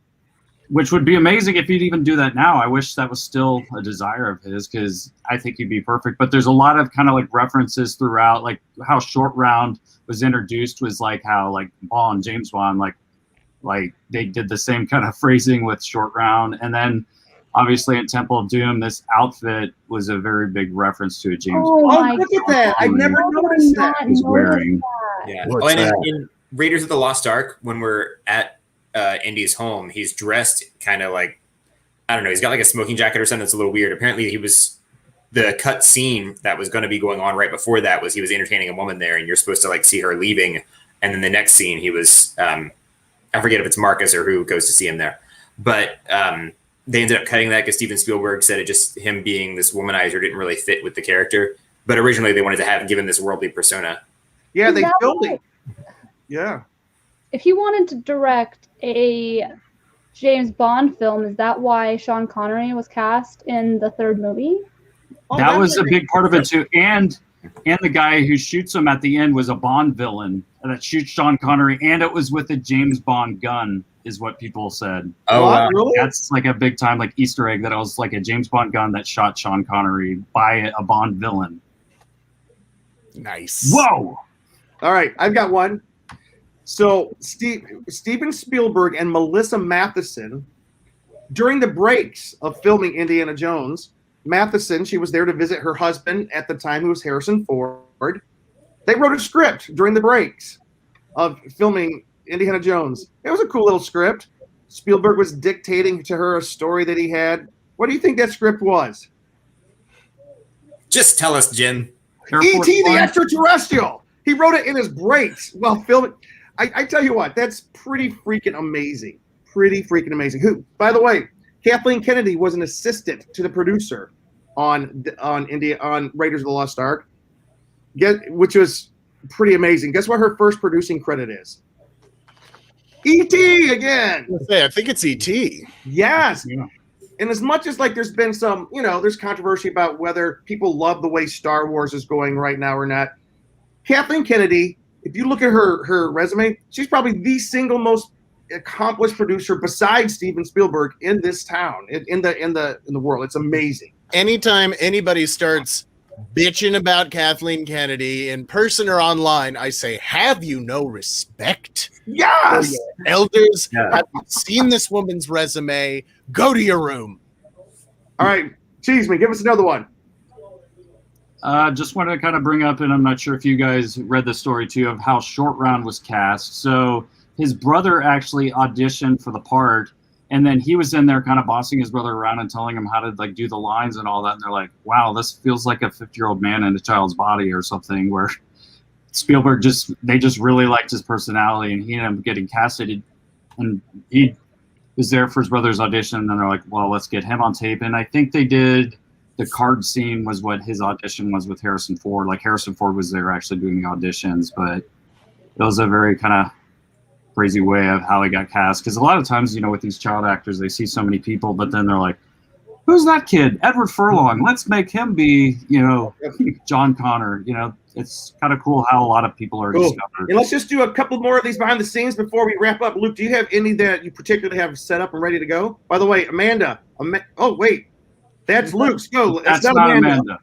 Speaker 10: which would be amazing if he'd even do that now. I wish that was still a desire of his because I think he'd be perfect. But there's a lot of kind of like references throughout, like how Short Round was introduced was like how like Bond, James Bond, like they did the same kind of phrasing with Short Round, and then obviously in Temple of Doom, this outfit was a very big reference to a James Bond.
Speaker 3: Oh, look at that! I never noticed that.
Speaker 10: He's wearing.
Speaker 2: Yeah. Oh, and in Raiders of the Lost Ark, when we're at Indy's home, he's dressed kind of like, I don't know, he's got like a smoking jacket or something that's a little weird. Apparently the cut scene that was going to be going on right before that was he was entertaining a woman there and you're supposed to like see her leaving. And then the next scene he was, I forget if it's Marcus or who goes to see him there. But they ended up cutting that because Steven Spielberg said him being this womanizer didn't really fit with the give him this worldly persona.
Speaker 3: Yeah, they filmed it. Yeah.
Speaker 6: If he wanted to direct a James Bond film, is that why Sean Connery was cast in the third movie?
Speaker 10: That was a big part of it too. And the guy who shoots him at the end was a Bond villain that shoots Sean Connery, and it was with a James Bond gun, is what people said.
Speaker 2: Oh, wow.
Speaker 3: Really?
Speaker 10: That's like a big time like Easter egg that it was like a James Bond gun that shot Sean Connery by a Bond villain.
Speaker 1: Nice.
Speaker 10: Whoa!
Speaker 3: All right, I've got one. So Steven Spielberg and Melissa Matheson, during the breaks of filming Indiana Jones, Matheson, she was there to visit her husband at the time, who was Harrison Ford. They wrote a script during the breaks of filming Indiana Jones. It was a cool little script. Spielberg was dictating to her a story that he had. What do you think that script was?
Speaker 2: Just tell us, Jim.
Speaker 3: E.T. the Extraterrestrial. He wrote it in his breaks while filming. I tell you what, that's pretty freaking amazing. Pretty freaking amazing. Who, by the way, Kathleen Kennedy was an assistant to the producer on Raiders of the Lost Ark, which was pretty amazing. Guess what her first producing credit is? E.T. again.
Speaker 1: I think it's E.T.
Speaker 3: Yes.
Speaker 10: Yeah.
Speaker 3: And as much as like there's been some, there's controversy about whether people love the way Star Wars is going right now or not. Kathleen Kennedy, if you look at her resume, she's probably the single most accomplished producer besides Steven Spielberg in this town, in the world. It's amazing.
Speaker 1: Anytime anybody starts bitching about Kathleen Kennedy in person or online, I say, have you no respect?
Speaker 3: Yes.
Speaker 1: Elders,
Speaker 2: Yeah.
Speaker 1: have you seen this woman's resume? Go to your room.
Speaker 3: All right, Cheeseman, give us another one.
Speaker 10: Just wanted to kind of bring up, and I'm not sure if you guys read the story too, of how Short Round was cast. So his brother actually auditioned for the part, and then he was in there kind of bossing his brother around and telling him how to like do the lines and all that. And they're like, wow, this feels like a 50-year-old man in a child's body or something, where Spielberg they just really liked his personality, and he ended up getting casted, and he was there for his brother's audition. And then they're like, well, let's get him on tape. And I think they did the card scene was what his audition was with Harrison Ford. Like Harrison Ford was there actually doing the auditions, but it was a very kind of crazy way of how he got cast. Because a lot of times, with these child actors, they see so many people, but then they're like, who's that kid? Edward Furlong. Let's make him be, John Connor. It's kind of cool how a lot of people are discovered.
Speaker 3: And let's just do a couple more of these behind the scenes before we wrap up. Luke, do you have any that you particularly have set up and ready to go? By the way, Amanda. Oh, wait. That's Luke's. Go.
Speaker 10: That's not Amanda.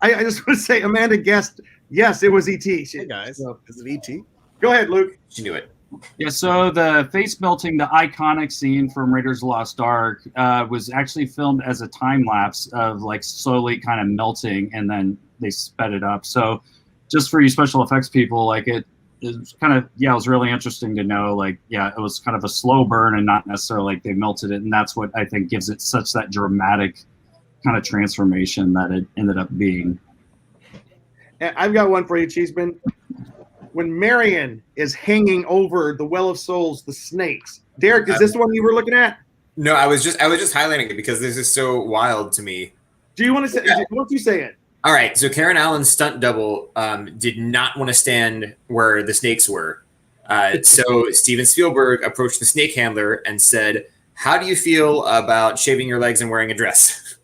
Speaker 3: I just want to say Amanda guessed. Yes, it was E.T.
Speaker 1: Hey, guys. Is it E.T.?
Speaker 3: Go ahead, Luke.
Speaker 2: She knew it.
Speaker 10: Yeah, so the face melting, the iconic scene from Raiders of the Lost Ark was actually filmed as a time lapse of like slowly kind of melting, and then they sped it up. So just for you special effects people, like it was kind of, it was really interesting to know, like, it was kind of a slow burn and not necessarily like they melted it. And that's what I think gives it such that dramatic kind of transformation that it ended up being.
Speaker 3: And I've got one for you, Cheeseman. When Marion is hanging over the Well of Souls, the snakes. Derek, is this the one you were looking at?
Speaker 2: No, I was just highlighting it because this is so wild to me.
Speaker 3: Do you want to say? Why don't you say it?
Speaker 2: All right, so Karen Allen's stunt double did not want to stand where the snakes were. So Steven Spielberg approached the snake handler and said, how do you feel about shaving your legs and wearing a dress?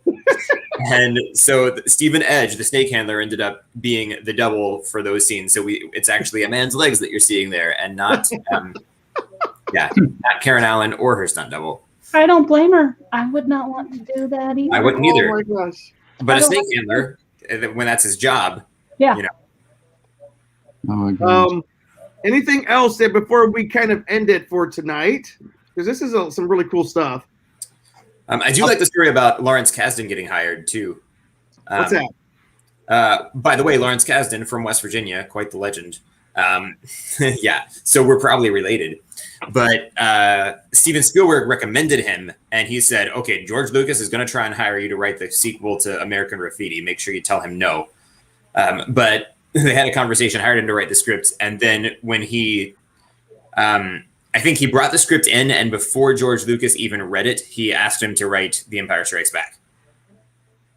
Speaker 2: And so Stephen Edge, the snake handler, ended up being the double for those scenes. So it's actually a man's legs that you're seeing there, and not not Karen Allen or her stunt double.
Speaker 6: I don't blame her. I would not want to do that either.
Speaker 2: I wouldn't either.
Speaker 3: Oh my gosh.
Speaker 2: But a snake handler, when that's his job,
Speaker 6: Yeah.
Speaker 10: Oh my gosh.
Speaker 3: Anything else that before we kind of end it for tonight? Because this is some really cool stuff.
Speaker 2: I do like the story about Lawrence Kasdan getting hired too.
Speaker 3: What's that?
Speaker 2: By the way, Lawrence Kasdan from West Virginia, quite the legend. So we're probably related. But Steven Spielberg recommended him, and he said, okay, George Lucas is going to try and hire you to write the sequel to American Graffiti. Make sure you tell him no. But they had a conversation, hired him to write the script, and then when he I think he brought the script in, and before George Lucas even read it, he asked him to write The Empire Strikes Back.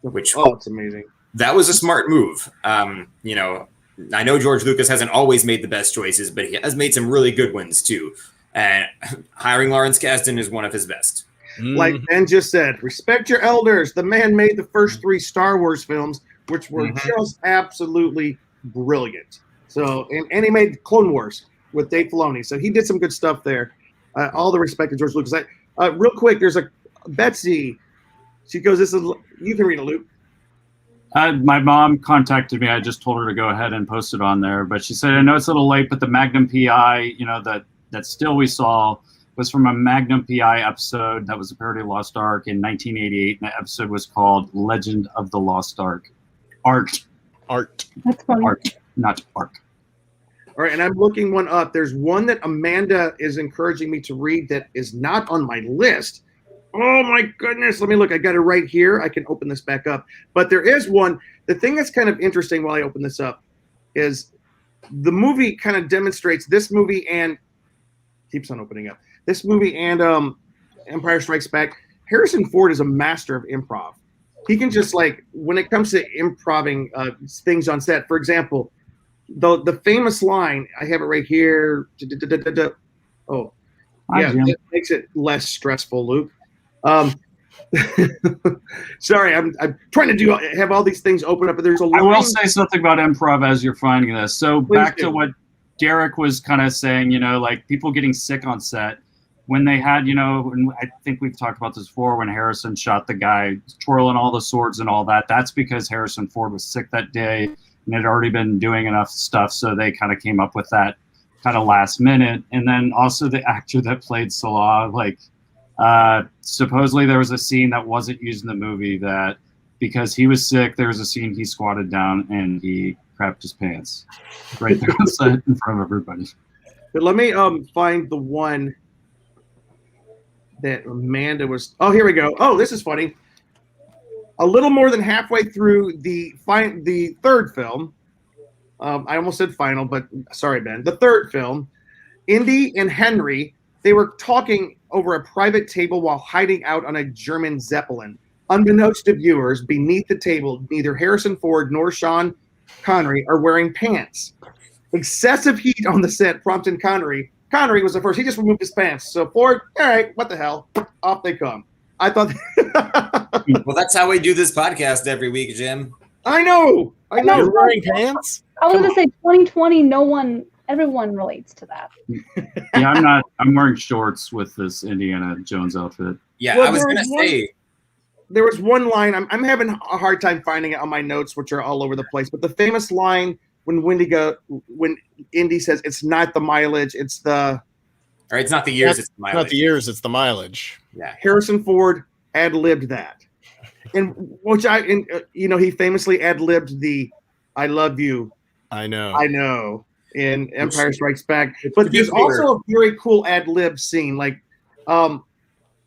Speaker 2: Which
Speaker 3: it's amazing.
Speaker 2: That was a smart move. I know George Lucas hasn't always made the best choices, but he has made some really good ones too. And hiring Lawrence Kasdan is one of his best.
Speaker 3: Like Ben just said, respect your elders. The man made the first 3 Star Wars films, which were just absolutely brilliant. So, and he made Clone Wars with Dave Filoni. So he did some good stuff there. All the respect to George Lucas. Real quick, there's a Betsy. She goes, you can read it, Luke.
Speaker 10: My mom contacted me. I just told her to go ahead and post it on there. But she said, I know it's a little late, but the Magnum PI, that still we saw was from a Magnum PI episode that was a parody of Lost Ark in 1988. And the episode was called Legend of the Lost Ark. Art.
Speaker 6: That's funny.
Speaker 10: Art, not Ark.
Speaker 3: All right, and I'm looking one up. There's one that Amanda is encouraging me to read that is not on my list. Oh my goodness. Let me look. I got it right here. I can open this back up. But there is one. The thing that's kind of interesting while I open this up is the movie kind of demonstrates this movie and keeps on opening up. This movie and Empire Strikes Back. Harrison Ford is a master of improv. He can just when it comes to improving things on set, for example, the famous line, I have it right here. Oh, Yeah, it makes it less stressful, Luke. Sorry, I'm trying to have all these things open up, but there's a line.
Speaker 10: I will say something about improv as you're finding this. So back to what Derek was kind of saying, like people getting sick on set. When they had, and I think we've talked about this before, when Harrison shot the guy twirling all the swords and all that, that's because Harrison Ford was sick that day and had already been doing enough stuff, so they kind of came up with that kind of last minute. And then also the actor that played Salah, supposedly there was a scene that wasn't used in the movie that because he was sick, there was a scene he squatted down and he crapped his pants right there on set in front of everybody.
Speaker 3: But let me find the one that Amanda was. Oh, here we go. Oh, this is funny. A little more than halfway through the third film, I almost said final, but sorry, Ben. The third film, Indy and Henry, they were talking over a private table while hiding out on a German Zeppelin. Unbeknownst to viewers, beneath the table, neither Harrison Ford nor Sean Connery are wearing pants. Excessive heat on the set prompted Connery was the first. He just removed his pants. So Ford, all right, what the hell? Off they come. I thought.
Speaker 2: Well, that's how we do this podcast every week, Jim.
Speaker 3: I know.
Speaker 1: You're wearing pants?
Speaker 6: I was going to say 2020, everyone relates to that.
Speaker 10: Yeah, I'm wearing shorts with this Indiana Jones outfit.
Speaker 2: Yeah, well, I was going to say.
Speaker 3: There was one line, I'm having a hard time finding it on my notes, which are all over the place, but the famous line when Indy says it's not the mileage, it's the...
Speaker 2: Or it's not the years, it's the mileage.
Speaker 1: Not the years, it's the mileage.
Speaker 2: Yeah.
Speaker 3: Harrison Ford ad-libbed that. And he famously ad-libbed the I love you.
Speaker 1: I know.
Speaker 3: In Empire Strikes Back. But there's also a very cool ad-lib scene.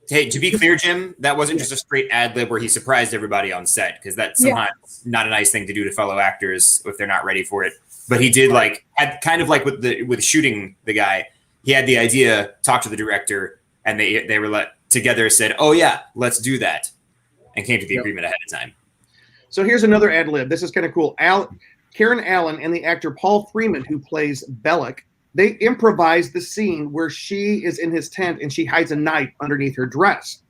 Speaker 2: Hey, to be clear, Jim, that wasn't just a straight ad-lib where he surprised everybody on set, because that's sometimes not a nice thing to do to fellow actors if they're not ready for it. But he did had kind of like with shooting the guy, he had the idea, talked to the director, and they were together said, "Oh yeah, let's do that," and came to the agreement ahead of time.
Speaker 3: So here's another ad-lib. This is kind of cool. Karen Allen and the actor Paul Freeman, who plays Bellick, they improvised the scene where she is in his tent and she hides a knife underneath her dress.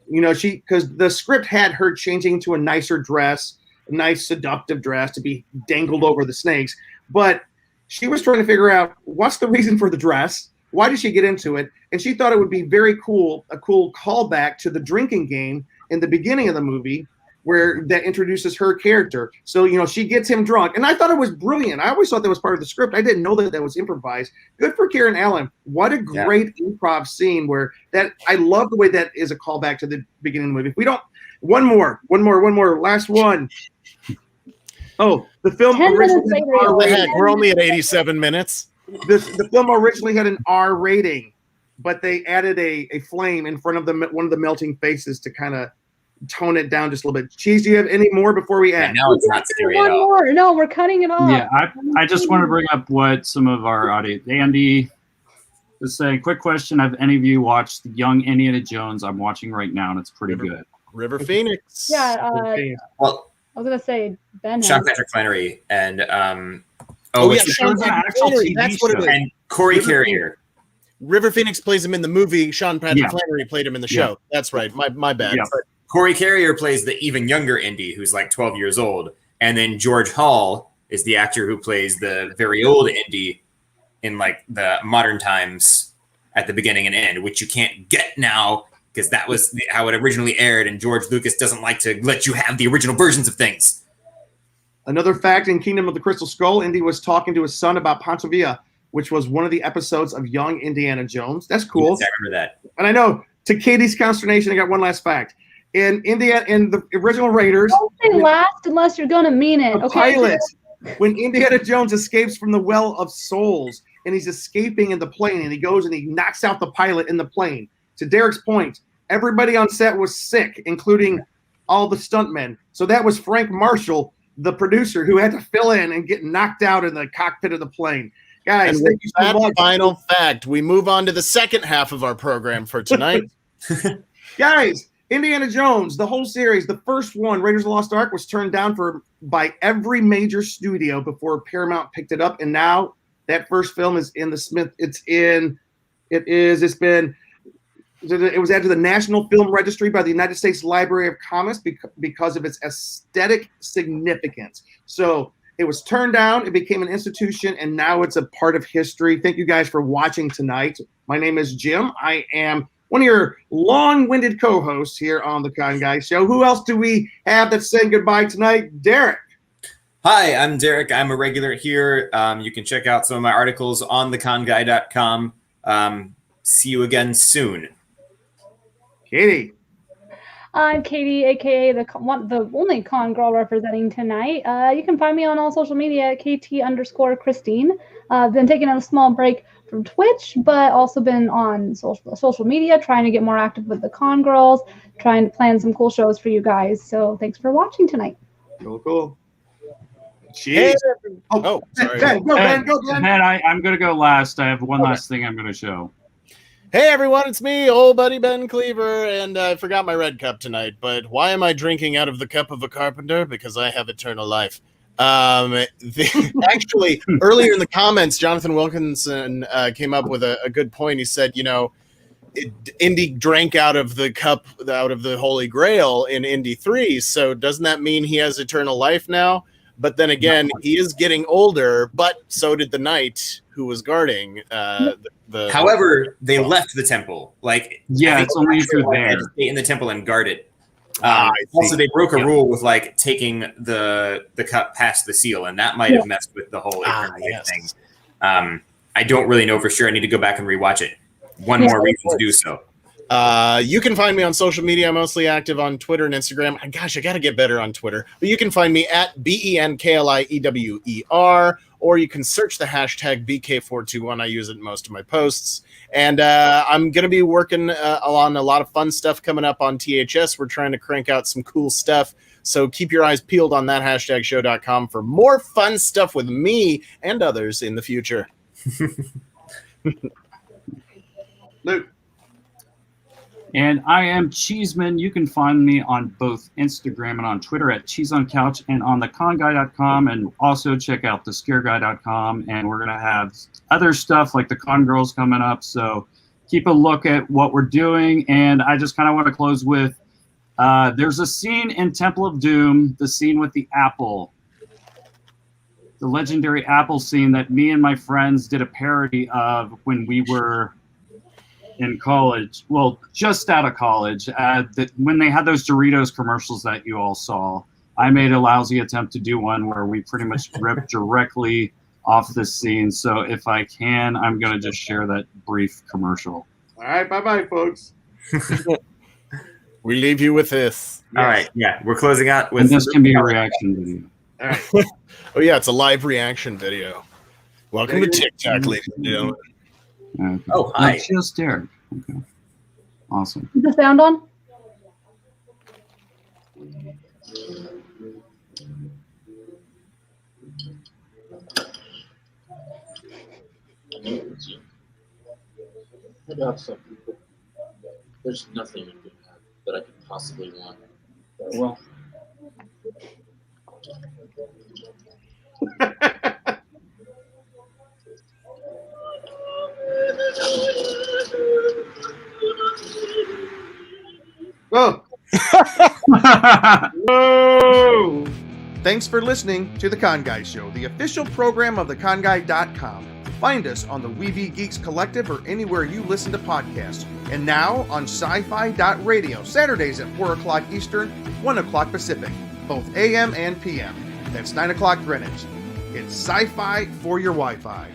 Speaker 3: Because the script had her changing into a nicer dress, a nice seductive dress to be dangled over the snakes. But she was trying to figure out what's the reason for the dress. Why did she get into it? And she thought it would be a cool callback to the drinking game in the beginning of the movie, where that introduces her character. So, she gets him drunk. And I thought it was brilliant. I always thought that was part of the script. I didn't know that was improvised. Good for Karen Allen. What a great improv scene I love the way that is a callback to the beginning of the movie. If we don't, one more, last one. Oh, the film originally
Speaker 1: we're only at 87 minutes.
Speaker 3: The film originally had an R rating, but they added a flame in front of one of the melting faces to kind of tone it down just a little bit. Cheese, do you have any more before we end?
Speaker 2: Now it's not scary at all.
Speaker 6: More. No, we're cutting it off.
Speaker 10: Yeah, I just want to bring up what some of our audience, Andy is saying, quick question, have any of you watched Young Indiana Jones? I'm watching right now, and it's pretty good.
Speaker 1: River Phoenix.
Speaker 6: Yeah,
Speaker 2: well,
Speaker 6: I was going to say Ben.
Speaker 2: Sean Patrick Flannery and
Speaker 1: Sean Patrick Flannery. That's what it is.
Speaker 2: And Corey Carrier.
Speaker 1: River Phoenix plays him in the movie. Sean Patrick Flannery played him in the show. That's right. My bad.
Speaker 10: Yeah.
Speaker 2: Corey Carrier plays the even younger Indy, who's like 12 years old. And then George Hall is the actor who plays the very old Indy in like the modern times at the beginning and end, which you can't get now because that was how it originally aired. And George Lucas doesn't like to let you have the original versions of things.
Speaker 3: Another fact in Kingdom of the Crystal Skull, Indy was talking to his son about Ponte Villa, which was one of the episodes of Young Indiana Jones. That's cool.
Speaker 2: Yes, I remember that.
Speaker 3: And I know, to Katie's consternation, I got one last fact. In the original Raiders,
Speaker 6: don't say last unless you're gonna mean it. Okay.
Speaker 3: Pilot, when Indiana Jones escapes from the Well of Souls and he's escaping in the plane, and he goes and he knocks out the pilot in the plane. To Derek's point, everybody on set was sick, including all the stuntmen. So that was Frank Marshall, the producer, who had to fill in and get knocked out in the cockpit of the plane. Guys,
Speaker 1: thank you so much. Final fact. We move on to the second half of our program for tonight.
Speaker 3: Guys, Indiana Jones, the whole series, the first one, Raiders of the Lost Ark, was turned down by every major studio before Paramount picked it up. And now that first film is in the Smith. It's in It was added to the National Film Registry by the United States Library of Congress because of its aesthetic significance. So it was turned down, it became an institution, and now it's a part of history. Thank you guys for watching tonight. My name is Jim. I am one of your long-winded co-hosts here on the Con Guy Show. Who else do we have that's saying goodbye tonight? Derek.
Speaker 2: Hi, I'm Derek. I'm a regular here. You can check out some of my articles on theconguy.com. See you again soon.
Speaker 3: Katie.
Speaker 6: I'm Katie, aka the only con girl representing tonight. You can find me on all social media at KT_Christine. I've been taking a small break from Twitch, but also been on social media, trying to get more active with the con girls, trying to plan some cool shows for you guys. So thanks for watching tonight.
Speaker 3: Cool.
Speaker 1: Hey,
Speaker 3: sorry.
Speaker 10: Ben, go, Ben. I'm going to go last. I have one last thing I'm going to show.
Speaker 1: Hey everyone, it's me, old buddy Ben Cleaver, and I forgot my red cup tonight, but why am I drinking out of the cup of a carpenter? Because I have eternal life. Actually, earlier in the comments, Jonathan Wilkinson came up with a good point. He said, Indy drank out of the cup, out of the Holy Grail in Indy 3, so doesn't that mean he has eternal life now? But then again, he is getting older, but so did the knight who was guarding the
Speaker 2: However, they left the temple.
Speaker 10: It's only through there.
Speaker 2: Stay in the temple and guard it. Also, they broke a rule with taking the cup past the seal, and that might have messed with the whole thing. I don't really know for sure. I need to go back and rewatch it. One more reason to do so.
Speaker 1: You can find me on social media. I'm mostly active on Twitter and Instagram. Gosh, I got to get better on Twitter. But you can find me at BENKLIEWER, or you can search the hashtag BK421. I use it in most of my posts. And I'm going to be working on a lot of fun stuff coming up on THS. We're trying to crank out some cool stuff. So keep your eyes peeled on that hashtagshow.com for more fun stuff with me and others in the future.
Speaker 3: Luke.
Speaker 10: And I am Cheeseman. You can find me on both Instagram and on Twitter at cheeseoncouch and on theconguy.com, and also check out thescareguy.com. And we're going to have other stuff like the Con Girls coming up. So keep a look at what we're doing. And I just kind of want to close with, there's a scene in Temple of Doom, the scene with the apple, the legendary apple scene that me and my friends did a parody of when we were in college, well, just out of college, when they had those Doritos commercials that you all saw. I made a lousy attempt to do one where we pretty much ripped directly off this scene. So if I can, I'm going to just share that brief commercial.
Speaker 3: All right, bye-bye, folks.
Speaker 1: We leave you with this.
Speaker 2: All right, yeah, we're closing out with...
Speaker 10: And this can be a reaction video.
Speaker 3: All right.
Speaker 1: Oh, yeah, it's a live reaction video. Welcome to TikTok, ladies and gentlemen.
Speaker 10: Okay.
Speaker 2: Oh, hi.
Speaker 10: That's just Derek. Okay. Awesome.
Speaker 6: Is the sound on?
Speaker 4: I got something. There's nothing you can have that I could possibly want. Well.
Speaker 3: Whoa. Whoa. Thanks for listening to The Con Guy Show, the official program of theconguy.com. Find us on the Weeby Geeks Collective or anywhere you listen to podcasts. And now on sci-fi.radio, Saturdays at 4 o'clock Eastern, 1 o'clock Pacific, both AM and PM. That's 9 o'clock Greenwich. It's sci-fi for your Wi-Fi.